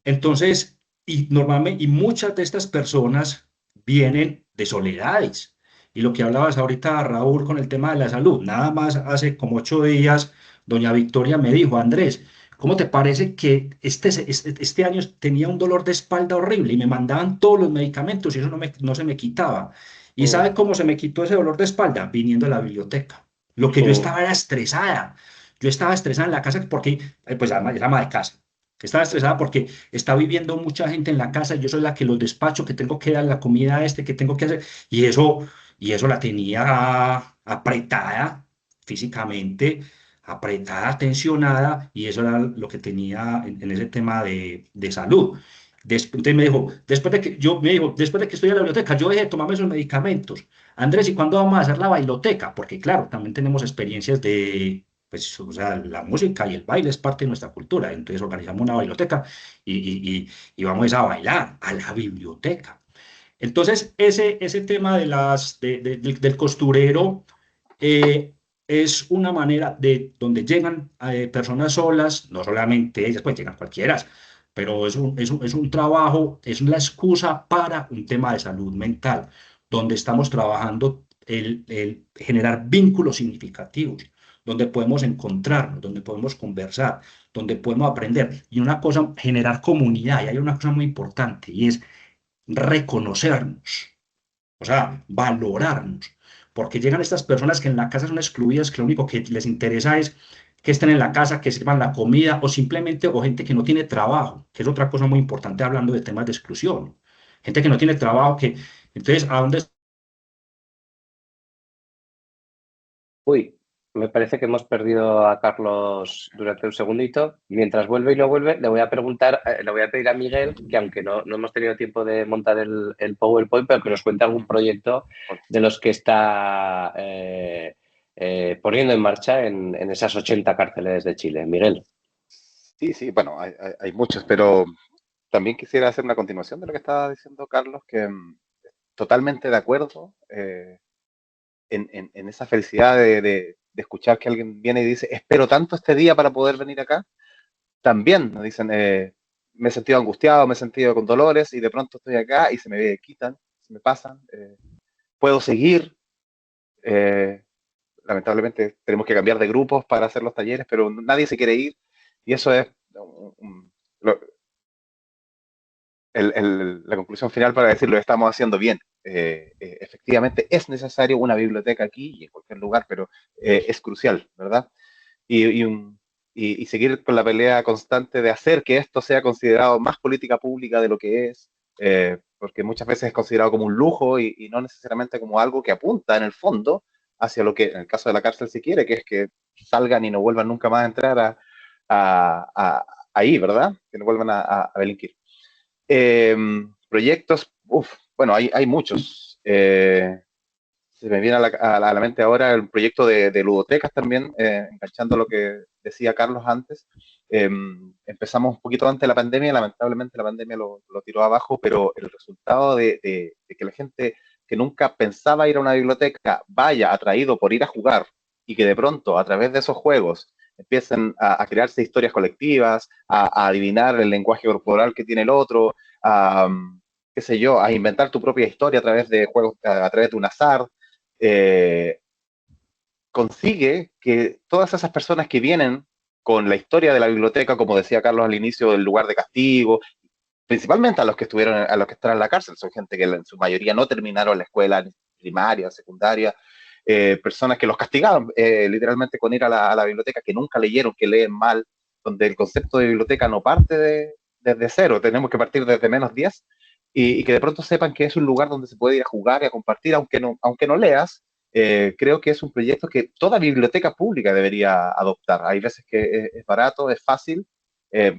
Entonces, y normalmente, y muchas de estas personas vienen de soledades. Y lo que hablabas ahorita, Raúl, con el tema de la salud, nada más hace como 8 días, doña Victoria me dijo, Andrés, ¿cómo te parece que este año tenía un dolor de espalda horrible y me mandaban todos los medicamentos y eso no se me quitaba? ¿Y sabe cómo se me quitó ese dolor de espalda? Viniendo a la biblioteca. Lo que yo estaba era estresada. Yo estaba estresada en la casa porque, pues además es ama de casa. Estaba estresada porque está viviendo mucha gente en la casa, yo soy la que los despacho, que tengo que dar la comida a este, que tengo que hacer, y eso la tenía apretada físicamente, apretada, tensionada, y eso era lo que tenía en ese tema de salud. Entonces me dijo, después de que estoy en la biblioteca, yo dejé de tomarme esos medicamentos. Andrés, ¿y cuándo vamos a hacer la bailoteca? Porque claro, también tenemos experiencias de, pues, o sea, la música y el baile es parte de nuestra cultura. Entonces organizamos una bailoteca y vamos a bailar a la biblioteca. Entonces, ese tema del costurero eh, es una manera de donde llegan personas solas, no solamente ellas, pues llegan cualquiera, pero es un trabajo, es la excusa para un tema de salud mental, donde estamos trabajando el generar vínculos significativos, donde podemos encontrarnos, donde podemos conversar, donde podemos aprender. Y una cosa, generar comunidad. Y hay una cosa muy importante y es reconocernos, o sea, valorarnos, porque llegan estas personas que en la casa son excluidas, que lo único que les interesa es que estén en la casa, que sirvan la comida, o simplemente, o gente que no tiene trabajo, que es otra cosa muy importante hablando de temas de exclusión. Gente que no tiene trabajo, entonces, ¿a dónde? Uy, me parece que hemos perdido a Carlos durante un segundito. Mientras vuelve y no vuelve, le voy a preguntar, le voy a pedir a Miguel que aunque no hemos tenido tiempo de montar el PowerPoint, pero que nos cuente algún proyecto de los que está poniendo en marcha en esas 80 cárceles de Chile. Miguel. Sí, sí, bueno, hay muchos, pero también quisiera hacer una continuación de lo que estaba diciendo Carlos, que totalmente de acuerdo en esa felicidad de escuchar que alguien viene y dice, espero tanto este día para poder venir acá. También nos dicen, me he sentido angustiado, me he sentido con dolores y de pronto estoy acá y se me quitan, se me pasan, puedo seguir. eh, Lamentablemente tenemos que cambiar de grupos para hacer los talleres, pero nadie se quiere ir y eso es lo, la conclusión final para decir lo estamos haciendo bien. Efectivamente es necesario una biblioteca aquí y en cualquier lugar, pero es crucial, ¿verdad? Y, y, seguir con la pelea constante de hacer que esto sea considerado más política pública de lo que es, porque muchas veces es considerado como un lujo y no necesariamente como algo que apunta en el fondo hacia lo que en el caso de la cárcel se quiere, que es que salgan y no vuelvan nunca más a entrar ahí, ¿verdad? Que no vuelvan a delinquir. Proyectos, bueno, hay muchos. Se me viene a la mente ahora el proyecto de ludotecas también, enganchando lo que decía Carlos antes. Empezamos un poquito antes de la pandemia, lamentablemente la pandemia lo tiró abajo, pero el resultado de que la gente que nunca pensaba ir a una biblioteca vaya atraído por ir a jugar y que de pronto a través de esos juegos empiecen a crearse historias colectivas, a adivinar el lenguaje corporal que tiene el otro, a, qué sé yo, a inventar tu propia historia a través de juegos, a través de un azar, eh, consigue que todas esas personas que vienen con la historia de la biblioteca, como decía Carlos al inicio, del lugar de castigo, principalmente a los que están en la cárcel, son gente que en su mayoría no terminaron la escuela primaria, secundaria, personas que los castigaban literalmente con ir a la biblioteca, que nunca leyeron, que leen mal, donde el concepto de biblioteca no parte desde cero, tenemos que partir desde -10, y que de pronto sepan que es un lugar donde se puede ir a jugar y a compartir, aunque no leas. Creo que es un proyecto que toda biblioteca pública debería adoptar. Hay veces que es barato, es fácil, eh,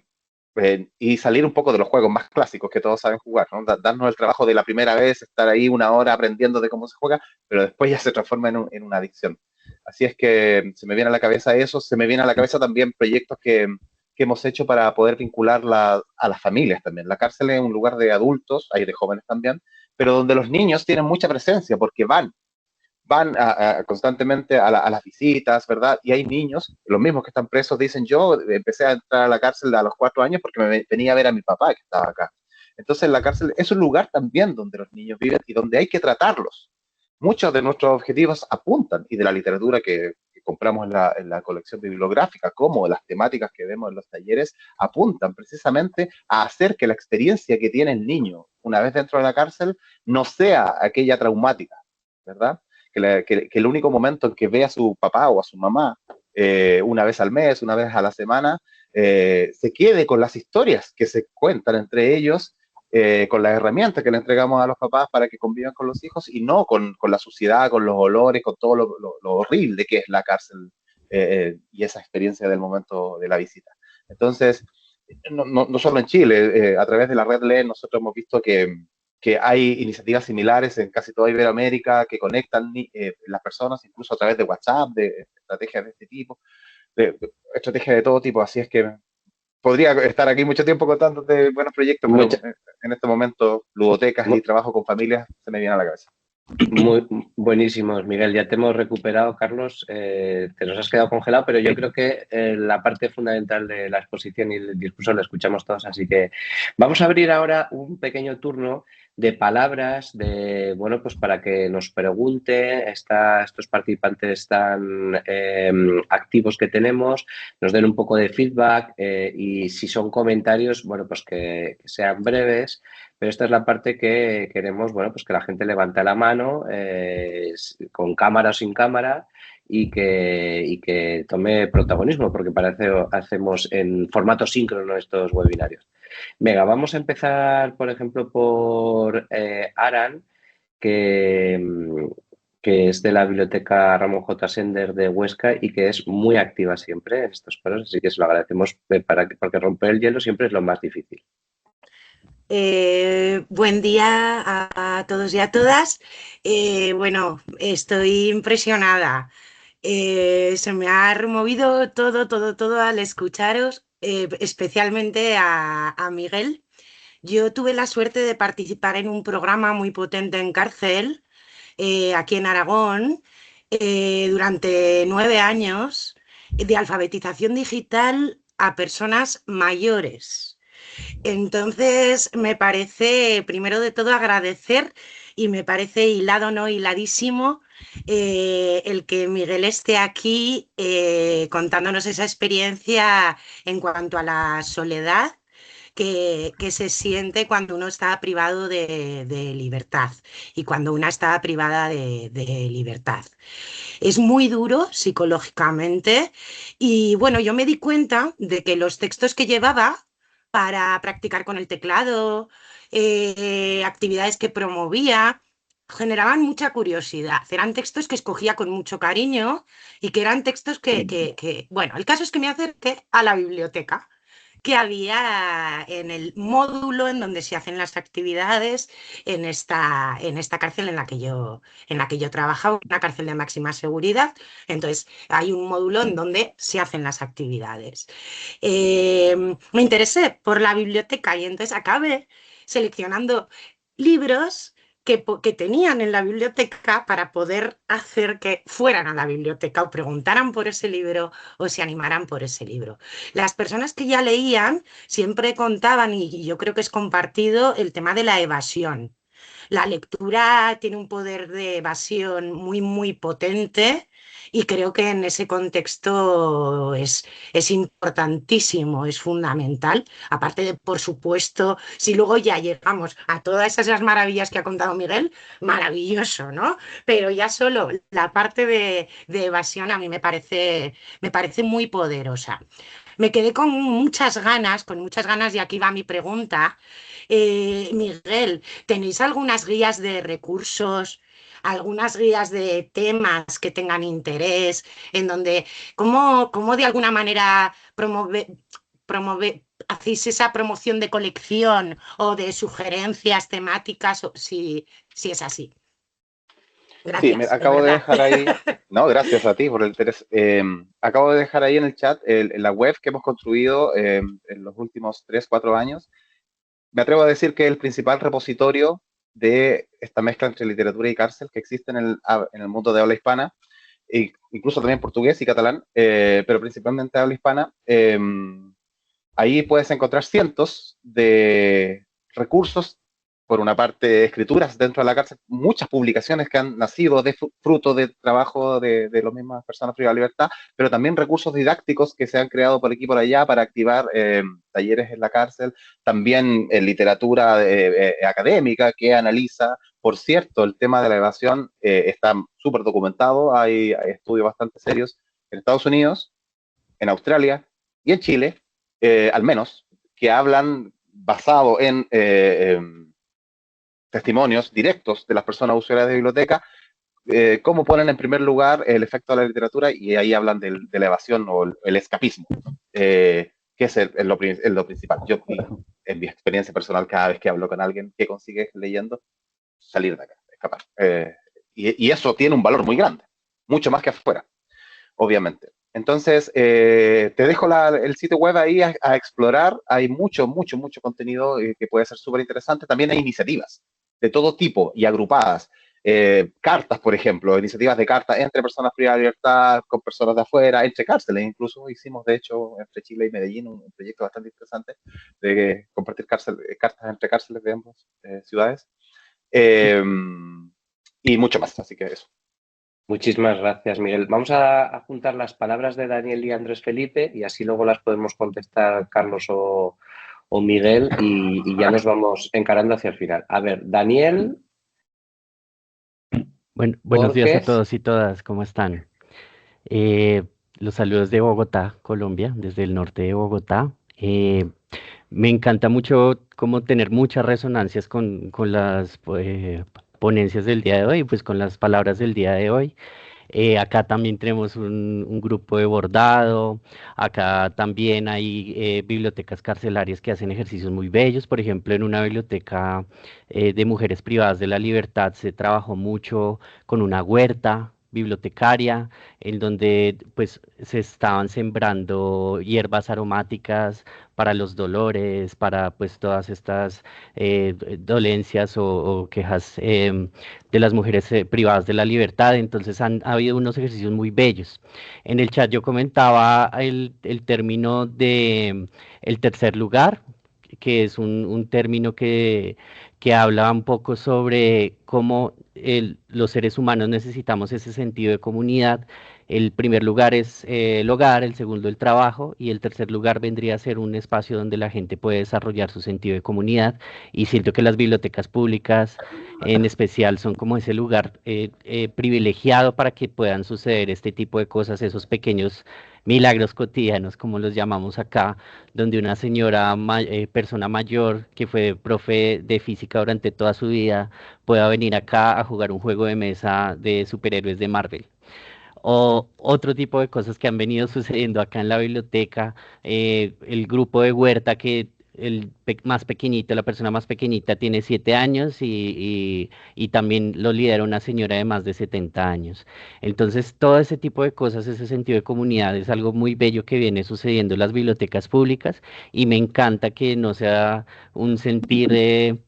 y salir un poco de los juegos más clásicos que todos saben jugar, ¿no? Darnos el trabajo de la primera vez, estar ahí una hora aprendiendo de cómo se juega, pero después ya se transforma en una adicción. Así es que se me viene a la cabeza eso, se me viene a la cabeza también proyectos que hemos hecho para poder vincular a las familias también. La cárcel es un lugar de adultos, hay de jóvenes también, pero donde los niños tienen mucha presencia porque van constantemente a las visitas, ¿verdad? Y hay niños, los mismos que están presos, dicen, yo empecé a entrar a la cárcel a los 4 años porque me venía a ver a mi papá que estaba acá. Entonces la cárcel es un lugar también donde los niños viven y donde hay que tratarlos. Muchos de nuestros objetivos apuntan, y de la literatura que compramos en la colección bibliográfica, como de las temáticas que vemos en los talleres, apuntan precisamente a hacer que la experiencia que tiene el niño una vez dentro de la cárcel no sea aquella traumática, ¿verdad? Que el único momento en que ve a su papá o a su mamá una vez al mes, una vez a la semana, se quede con las historias que se cuentan entre ellos, con las herramientas que le entregamos a los papás para que convivan con los hijos, y no con la suciedad, con los olores, con todo lo horrible que es la cárcel, y esa experiencia del momento de la visita. Entonces, no solo en Chile, a través de la red LEN nosotros hemos visto que hay iniciativas similares en casi toda Iberoamérica que conectan las personas, incluso a través de WhatsApp, de estrategias de este tipo, de estrategias de todo tipo. Así es que podría estar aquí mucho tiempo contándote buenos proyectos, pero en este momento ludotecas y trabajo con familias se me viene a la cabeza. Muy buenísimos, Miguel. Ya te hemos recuperado, Carlos. Te nos has quedado congelado, pero yo creo que la parte fundamental de la exposición y el discurso lo escuchamos todos. Así que vamos a abrir ahora un pequeño turno de palabras, bueno, pues para que nos pregunte estos participantes tan activos que tenemos, nos den un poco de feedback, y si son comentarios, bueno, pues que sean breves. Pero esta es la parte que queremos, bueno, pues que la gente levante la mano, con cámara o sin cámara, y que tome protagonismo, porque parece hacemos en formato síncrono estos webinarios. Venga, vamos a empezar, por ejemplo, por Aran, que es de la biblioteca Ramón J. Sender de Huesca y que es muy activa siempre en estos foros, así que se lo agradecemos, porque romper el hielo siempre es lo más difícil. Buen día a todos y a todas. Bueno, estoy impresionada. Se me ha removido todo al escucharos, especialmente a Miguel. Yo tuve la suerte de participar en un programa muy potente en cárcel, aquí en Aragón, durante 9 años, de alfabetización digital a personas mayores. Entonces, me parece, primero de todo, agradecer, y me parece hilado, no hiladísimo, el que Miguel esté aquí contándonos esa experiencia en cuanto a la soledad que se siente cuando uno está privado de libertad y cuando una está privada de libertad. Es muy duro psicológicamente, y bueno, yo me di cuenta de que los textos que llevaba para practicar con el teclado, actividades que promovía, generaban mucha curiosidad. Eran textos que escogía con mucho cariño y que eran textos bueno, el caso es que me acerqué a la biblioteca que había en el módulo en donde se hacen las actividades en esta cárcel en la que yo trabajaba, una cárcel de máxima seguridad. Entonces hay un módulo en donde se hacen las actividades. Me interesé por la biblioteca y entonces acabé seleccionando libros que tenían en la biblioteca para poder hacer que fueran a la biblioteca o preguntaran por ese libro o se animaran por ese libro. Las personas que ya leían siempre contaban, y yo creo que es compartido, el tema de la evasión. La lectura tiene un poder de evasión muy potente, y creo que en ese contexto es importantísimo, es fundamental. Aparte de, por supuesto, si luego ya llegamos a todas esas maravillas que ha contado Miguel, maravilloso, ¿no? Pero ya solo la parte de evasión a mí me parece muy poderosa. me quedé con muchas ganas, y aquí va mi pregunta. Miguel, ¿tenéis algunas guías de recursos, algunas guías de temas que tengan interés, en donde, cómo de alguna manera hacéis esa promoción de colección o de sugerencias temáticas, si es así? Sí, me Gracias, de acabo de verdad. dejar ahí, no, gracias a ti por el interés. Acabo de dejar ahí en el chat la web que hemos construido en los últimos 3, 4 años. Me atrevo a decir que es el principal repositorio de esta mezcla entre literatura y cárcel que existe en el mundo de habla hispana, e incluso también portugués y catalán, pero principalmente habla hispana. Ahí puedes encontrar cientos de recursos, por una parte escrituras dentro de la cárcel, muchas publicaciones que han nacido de fruto de trabajo de las mismas personas privadas de libertad, pero también recursos didácticos que se han creado por aquí y por allá para activar talleres en la cárcel, también literatura académica que analiza. Por cierto, el tema de la evasión está súper documentado, hay estudios bastante serios en Estados Unidos, en Australia y en Chile, al menos, que hablan basado en testimonios directos de las personas usuarias de biblioteca, cómo ponen en primer lugar el efecto de la literatura, y ahí hablan de la evasión o el escapismo, que es lo principal. Yo, en mi experiencia personal, cada vez que hablo con alguien que consigue leyendo, salir de acá, escapar. Y eso tiene un valor muy grande, mucho más que afuera, obviamente. Entonces, te dejo el sitio web ahí a explorar. Hay mucho contenido que puede ser súper interesante. También hay iniciativas de todo tipo y agrupadas. Cartas, por ejemplo, iniciativas de cartas entre personas privadas de libertad, con personas de afuera, entre cárceles. Incluso hicimos, de hecho, entre Chile y Medellín, un proyecto bastante interesante de compartir cartas entre cárceles de ambas ciudades. Y mucho más, así que eso. Muchísimas gracias, Miguel. Vamos a juntar las palabras de Daniel y Andrés Felipe y así luego las podemos contestar Carlos o Miguel y ya nos vamos encarando hacia el final. A ver, Daniel. Bueno, buenos días a Borges. todos y todas, ¿cómo están? Eh, los saludos de Bogotá, Colombia, desde el norte de Bogotá. Me encanta mucho como tener muchas resonancias con las ponencias del día de hoy, pues con las palabras del día de hoy. Acá también tenemos un grupo de bordado, acá también hay bibliotecas carcelarias que hacen ejercicios muy bellos. Por ejemplo, en una biblioteca de mujeres privadas de la libertad se trabajó mucho con una huerta bibliotecaria en donde pues se estaban sembrando hierbas aromáticas para los dolores, para pues todas estas dolencias o quejas de las mujeres privadas de la libertad. Entonces ha habido unos ejercicios muy bellos. En el chat yo comentaba el término de el tercer lugar, que es un término que habla un poco sobre cómo los seres humanos necesitamos ese sentido de comunidad. El primer lugar es el hogar, el segundo el trabajo y el tercer lugar vendría a ser un espacio donde la gente puede desarrollar su sentido de comunidad, y siento que las bibliotecas públicas en especial son como ese lugar privilegiado para que puedan suceder este tipo de cosas, esos pequeños milagros cotidianos, como los llamamos acá, donde una señora, persona mayor que fue profe de física durante toda su vida, pueda venir acá a jugar un juego de mesa de superhéroes de Marvel. O otro tipo de cosas que han venido sucediendo acá en la biblioteca, el grupo de huerta que más pequeñito, la persona más pequeñita tiene 7 años y también lo lidera una señora de más de 70 años. Entonces, todo ese tipo de cosas, ese sentido de comunidad es algo muy bello que viene sucediendo en las bibliotecas públicas, y me encanta que no sea un sentir de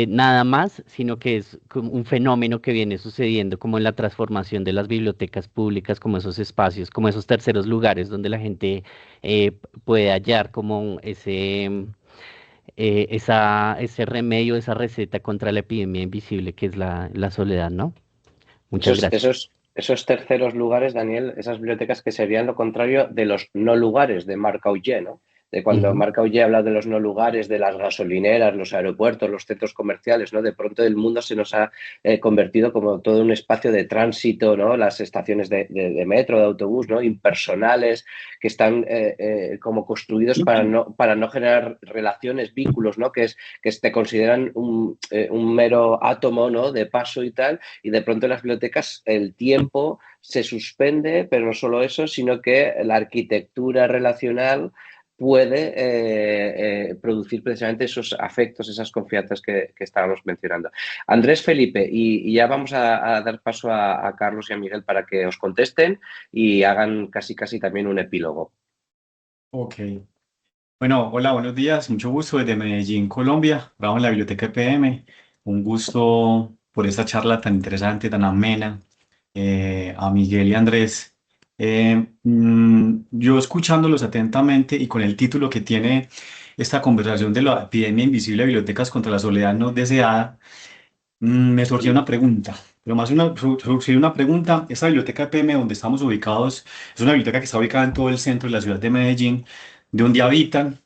nada más, sino que es como un fenómeno que viene sucediendo como en la transformación de las bibliotecas públicas, como esos espacios, como esos terceros lugares donde la gente puede hallar como ese remedio, esa receta contra la epidemia invisible que es la soledad, ¿no? Muchas gracias. Esos terceros lugares, Daniel, esas bibliotecas que serían lo contrario de los no lugares de Marc Augé, ¿no? cuando Marc Augé habla de los no lugares, de las gasolineras, los aeropuertos, los centros comerciales, ¿no? De pronto el mundo se nos ha convertido como todo un espacio de tránsito, ¿no? Las estaciones de metro, de autobús, ¿no? Impersonales, que están como construidos para no generar relaciones, vínculos, ¿no? Que te consideran un mero átomo, ¿no? De paso y tal, y de pronto en las bibliotecas el tiempo se suspende, pero no solo eso, sino que la arquitectura relacional puede producir precisamente esos afectos, esas confianzas que estábamos mencionando. Andrés, Felipe, y ya vamos a dar paso a Carlos y a Miguel para que os contesten y hagan casi también un epílogo. Ok. Bueno, hola, buenos días. Mucho gusto desde Medellín, Colombia. Trabajo en la Biblioteca EPM. Un gusto por esta charla tan interesante, tan amena. A Miguel y Andrés. Yo escuchándolos atentamente y con el título que tiene esta conversación de la epidemia invisible de bibliotecas contra la soledad no deseada, me surgió una pregunta. Pero más surgió una pregunta. Esta biblioteca EPM donde estamos ubicados es una biblioteca que está ubicada en todo el centro de la ciudad de Medellín, de donde habitan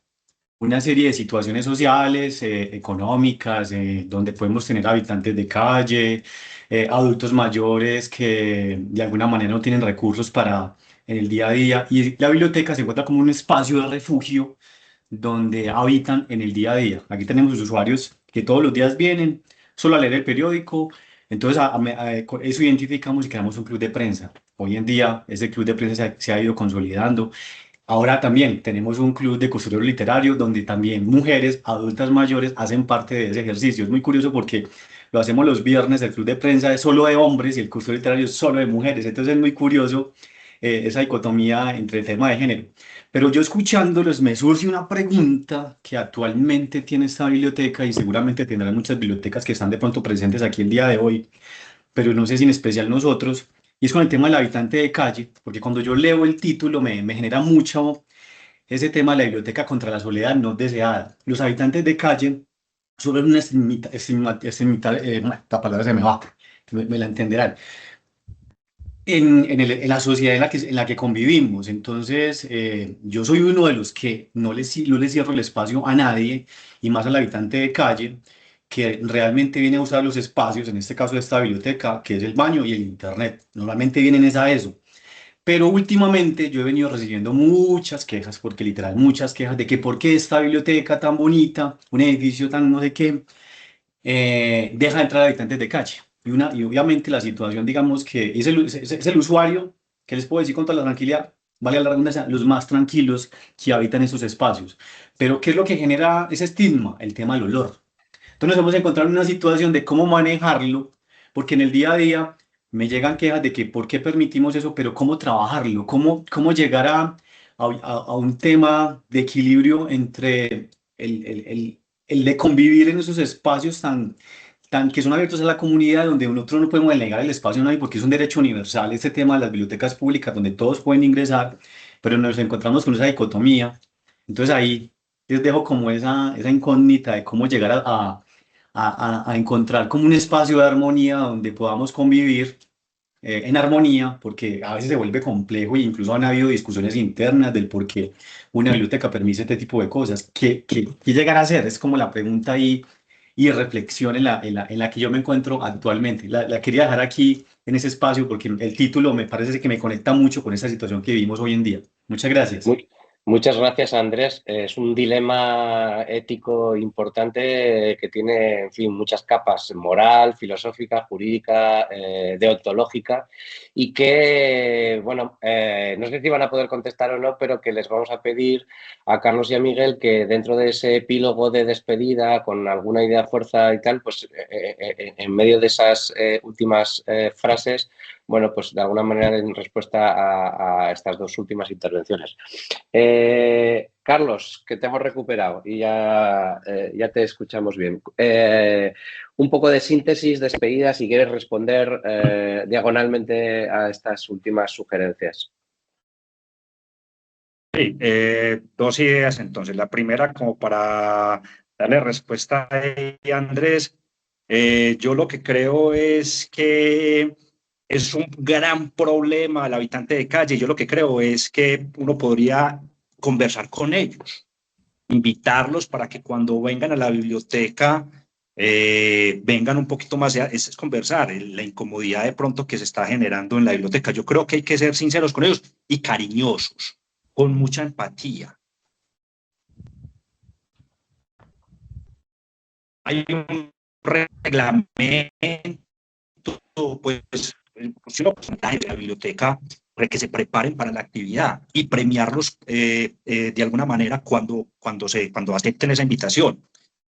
una serie de situaciones sociales, económicas, donde podemos tener habitantes de calle, adultos mayores que de alguna manera no tienen recursos para en el día a día. Y la biblioteca se encuentra como un espacio de refugio donde habitan en el día a día. Aquí tenemos usuarios que todos los días vienen solo a leer el periódico. Entonces, con eso identificamos y creamos un club de prensa. Hoy en día, ese club de prensa se ha ido consolidando. Ahora también tenemos un club de costurero literario donde también mujeres adultas mayores hacen parte de ese ejercicio. Es muy curioso porque lo hacemos los viernes, el club de prensa es solo de hombres y el costurero literario es solo de mujeres. Entonces es muy curioso esa dicotomía entre el tema de género. Pero yo escuchándolos me surge una pregunta que actualmente tiene esta biblioteca y seguramente tendrán muchas bibliotecas que están de pronto presentes aquí el día de hoy, pero no sé si en especial nosotros. Y es con el tema del habitante de calle, porque cuando yo leo el título me genera mucho ese tema de la biblioteca contra la soledad no deseada. Los habitantes de calle son una esta palabra se me va, me la entenderán, en la sociedad en la que convivimos. Entonces, yo soy uno de los que no le cierro el espacio a nadie, y más al habitante de calle, que realmente viene a usar los espacios, en este caso de esta biblioteca, que es el baño y el internet. Normalmente vienen es a eso. Pero últimamente yo he venido recibiendo muchas quejas, porque literal muchas quejas de que por qué esta biblioteca tan bonita, un edificio tan no sé qué, deja entrar habitantes de calle. Y obviamente la situación, digamos que es el usuario, que les puedo decir con toda la tranquilidad, vale la redundancia, los más tranquilos que habitan esos espacios. Pero ¿qué es lo que genera ese estigma? El tema del olor. Entonces nos hemos encontrado en una situación de cómo manejarlo, porque en el día a día me llegan quejas de que por qué permitimos eso, pero cómo trabajarlo, cómo llegar a un tema de equilibrio entre el de convivir en esos espacios tan que son abiertos a la comunidad, donde nosotros no podemos negar el espacio a nadie porque es un derecho universal, este tema de las bibliotecas públicas donde todos pueden ingresar, pero nos encontramos con esa dicotomía. Entonces ahí les dejo como esa incógnita de cómo llegar a encontrar como un espacio de armonía donde podamos convivir en armonía, porque a veces se vuelve complejo e incluso han habido discusiones internas del por qué una biblioteca permite este tipo de cosas. ¿Qué llegar a hacer? Es como la pregunta ahí y reflexión en la que yo me encuentro actualmente. La quería dejar aquí en ese espacio porque el título me parece que me conecta mucho con esta situación que vivimos hoy en día. Muchas gracias. Muchas gracias, Andrés. Es un dilema ético importante que tiene, en fin, muchas capas: moral, filosófica, jurídica, deontológica, y que, bueno, no sé si van a poder contestar o no, pero que les vamos a pedir a Carlos y a Miguel que dentro de ese epílogo de despedida, con alguna idea fuerza y tal, pues en medio de esas últimas frases, bueno, pues de alguna manera en respuesta a estas dos últimas intervenciones. Carlos, que te hemos recuperado y ya te escuchamos bien. Un poco de síntesis, despedida, si quieres responder diagonalmente a estas últimas sugerencias. Sí, dos ideas entonces. La primera, como para darle respuesta a Andrés, yo lo que creo es que es un gran problema el habitante de calle. Yo lo que creo es que uno podría conversar con ellos. invitarlos para que cuando vengan a la biblioteca vengan un poquito más, es conversar, la incomodidad de pronto que se está generando en la biblioteca. Yo creo que hay que ser sinceros con ellos y cariñosos, con mucha empatía. Hay un reglamento, pues, si uno de la biblioteca, para que se preparen para la actividad y premiarlos de alguna manera cuando acepten esa invitación.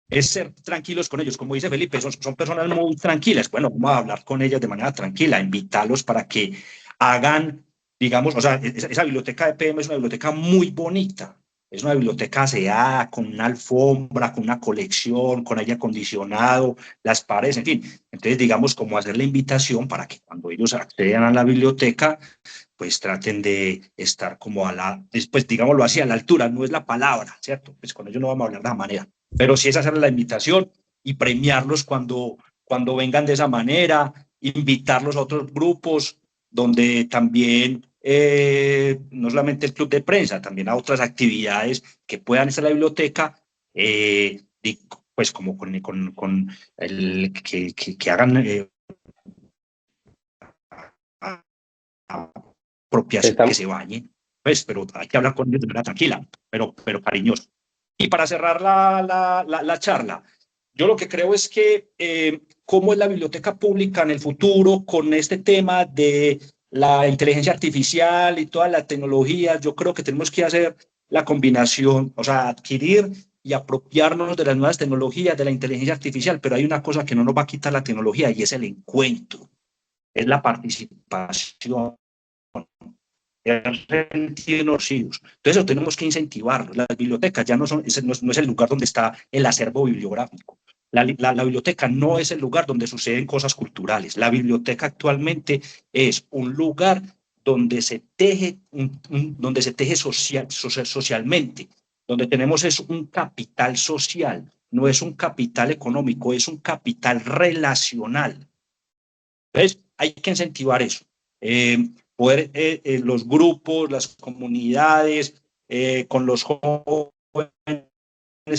Es ser tranquilos con ellos, como dice Felipe, son personas muy tranquilas. Bueno, vamos a hablar con ellas de manera tranquila, invitarlos para que hagan, digamos, o sea, esa biblioteca de PM es una biblioteca muy bonita, es una biblioteca aseada, con una alfombra, con una colección, con aire acondicionado, las paredes, en fin. Entonces, digamos, como hacer la invitación para que cuando ellos accedan a la biblioteca, pues traten de estar como pues digámoslo así, a la altura, no es la palabra, ¿cierto? Pues con ellos no vamos a hablar de esa manera, pero sí es hacer la invitación y premiarlos cuando vengan de esa manera, invitarlos a otros grupos donde también, no solamente el club de prensa, también a otras actividades que puedan estar en la biblioteca, y pues como con el que hagan apropiación, que se bañen, pues, pero hay que hablar con ellos de manera tranquila, pero cariñoso. Y para cerrar la charla, yo lo que creo es que cómo es la biblioteca pública en el futuro con este tema de la inteligencia artificial y todas las tecnologías, yo creo que tenemos que hacer la combinación, o sea, adquirir y apropiarnos de las nuevas tecnologías, de la inteligencia artificial, pero hay una cosa que no nos va a quitar la tecnología y es el encuentro, es la participación, sentido nocivos. Entonces, eso tenemos que incentivarlo. Las bibliotecas ya no es el lugar donde está el acervo bibliográfico. La biblioteca no es el lugar donde suceden cosas culturales. La biblioteca actualmente es un lugar donde se teje, donde se teje socialmente, donde tenemos es un capital social, no es un capital económico, es un capital relacional. Entonces, hay que incentivar eso. Poder los grupos, las comunidades, con los jóvenes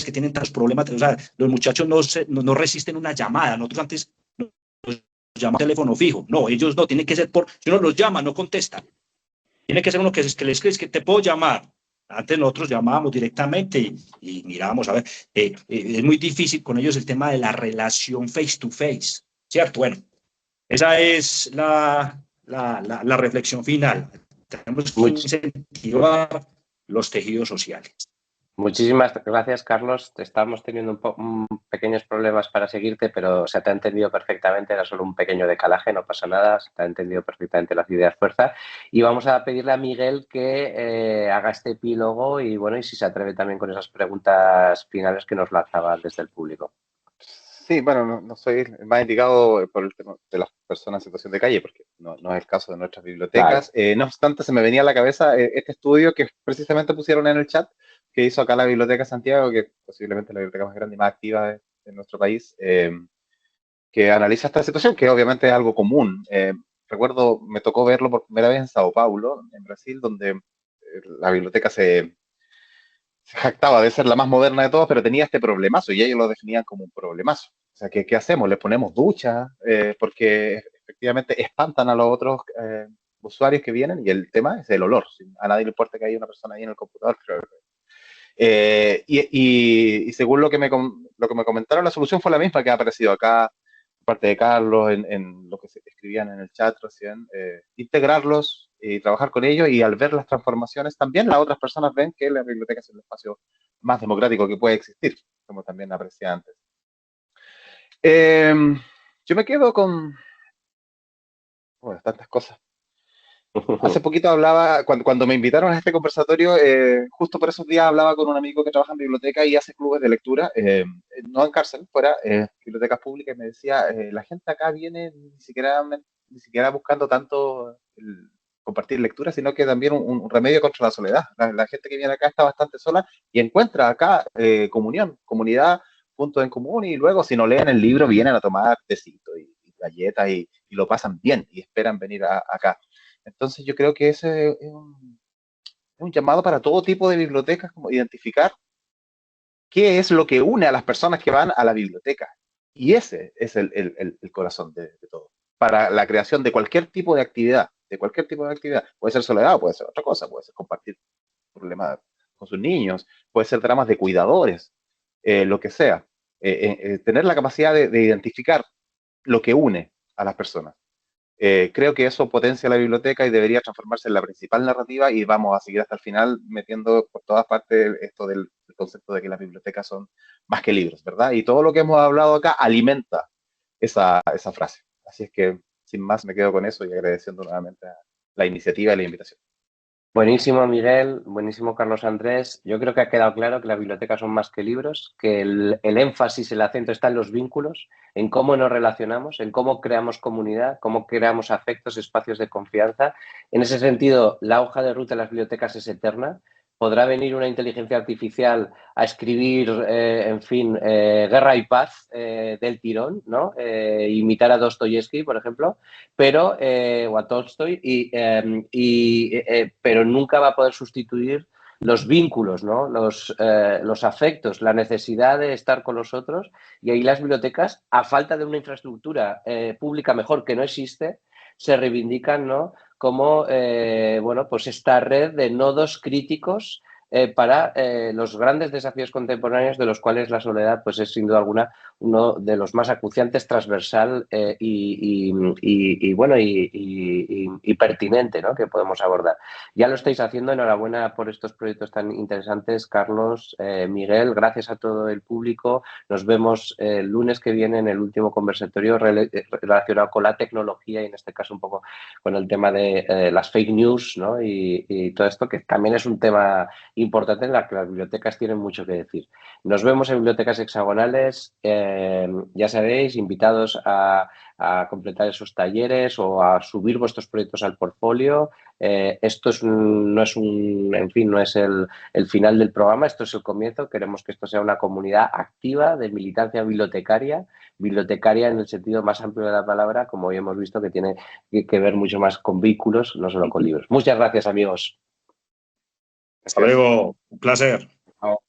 que tienen tantos problemas, o sea, los muchachos no resisten una llamada. Nosotros antes los llamamos teléfono fijo. No, ellos no, tienen que ser si uno los llama, no contestan. Tiene que ser uno que les escribe, que te puedo llamar. Antes nosotros llamábamos directamente y mirábamos, a ver, es muy difícil con ellos el tema de la relación face to face, ¿cierto? Bueno, esa es la reflexión final. Tenemos que incentivar los tejidos sociales. Muchísimas gracias, Carlos. Estamos teniendo pequeños problemas para seguirte, pero se te ha entendido perfectamente. Era solo un pequeño decalaje, no pasa nada. Se te ha entendido perfectamente las ideas fuerza. Y vamos a pedirle a Miguel que haga este epílogo y, bueno, y si se atreve también con esas preguntas finales que nos lanzaba desde el público. Sí, bueno, no soy el más indicado por el tema de las personas en situación de calle, porque no es el caso de nuestras bibliotecas. Claro. No obstante, se me venía a la cabeza este estudio que precisamente pusieron en el chat, que hizo acá la Biblioteca Santiago, que posiblemente la biblioteca más grande y más activa de nuestro país, que analiza esta situación, que obviamente es algo común. Recuerdo, me tocó verlo por primera vez en Sao Paulo, en Brasil, donde la biblioteca se jactaba de ser la más moderna de todas, pero tenía este problemazo y ellos lo definían como un problemazo. O sea, ¿qué hacemos? ¿Les ponemos duchas? Porque efectivamente espantan a los otros usuarios que vienen y el tema es el olor. A nadie le importa que haya una persona ahí en el computador. Y según lo que me comentaron, la solución fue la misma que ha aparecido acá, parte de Carlos, en lo que se escribían en el chat recién, integrarlos y trabajar con ellos, y al ver las transformaciones también las otras personas ven que la biblioteca es el espacio más democrático que puede existir, como también aprecié antes. Yo me quedo con tantas cosas. Hace poquito hablaba, cuando me invitaron a este conversatorio, justo por esos días hablaba con un amigo que trabaja en biblioteca y hace clubes de lectura, no en cárcel, fuera, bibliotecas públicas, y me decía, la gente acá viene ni siquiera buscando tanto compartir lectura, sino que también un remedio contra la soledad. La gente que viene acá está bastante sola y encuentra acá comunión, comunidad, puntos en común, y luego si no leen el libro vienen a tomar tecito y galletas y lo pasan bien y esperan venir acá. Entonces yo creo que ese es un llamado para todo tipo de bibliotecas, como identificar qué es lo que une a las personas que van a la biblioteca. Y ese es el corazón de todo. Para la creación de cualquier tipo de actividad, puede ser soledad, puede ser otra cosa, puede ser compartir problemas con sus niños, puede ser dramas de cuidadores, lo que sea. Tener la capacidad de identificar lo que une a las personas. Creo que eso potencia la biblioteca y debería transformarse en la principal narrativa, y vamos a seguir hasta el final metiendo por todas partes esto del concepto de que las bibliotecas son más que libros, ¿verdad? Y todo lo que hemos hablado acá alimenta esa frase. Así es que, sin más, me quedo con eso y agradeciendo nuevamente la iniciativa y la invitación. Buenísimo, Miguel. Buenísimo, Carlos Andrés. Yo creo que ha quedado claro que las bibliotecas son más que libros, que el énfasis, el acento está en los vínculos, en cómo nos relacionamos, en cómo creamos comunidad, cómo creamos afectos, espacios de confianza. En ese sentido, la hoja de ruta de las bibliotecas es eterna. Podrá venir una inteligencia artificial a escribir, en fin, Guerra y Paz del tirón, ¿no? Imitar a Dostoyevsky, por ejemplo, pero, o a Tolstoy, pero nunca va a poder sustituir los vínculos, ¿no? Los afectos, la necesidad de estar con los otros. Y ahí las bibliotecas, a falta de una infraestructura pública mejor que no existe, se reivindican, ¿no? Como bueno, pues esta red de nodos críticos para los grandes desafíos contemporáneos, de los cuales la soledad pues es sin duda alguna uno de los más acuciantes, transversal bueno, y pertinente, ¿no? Que podemos abordar. Ya lo estáis haciendo, enhorabuena por estos proyectos tan interesantes, Carlos, Miguel, gracias a todo el público. Nos vemos el lunes que viene en el último conversatorio relacionado con la tecnología y en este caso un poco con el tema de las fake news, ¿no? Y todo esto, que también es un tema importante en la que las bibliotecas tienen mucho que decir. Nos vemos en Bibliotecas Hexagonales. Ya sabéis, invitados a completar esos talleres o a subir vuestros proyectos al portfolio. Esto no es el final del programa, esto es el comienzo. Queremos que esto sea una comunidad activa de militancia bibliotecaria en el sentido más amplio de la palabra, como hoy hemos visto, que tiene que ver mucho más con vínculos, no solo con libros. Muchas gracias, amigos. Hasta luego, un placer. Chao.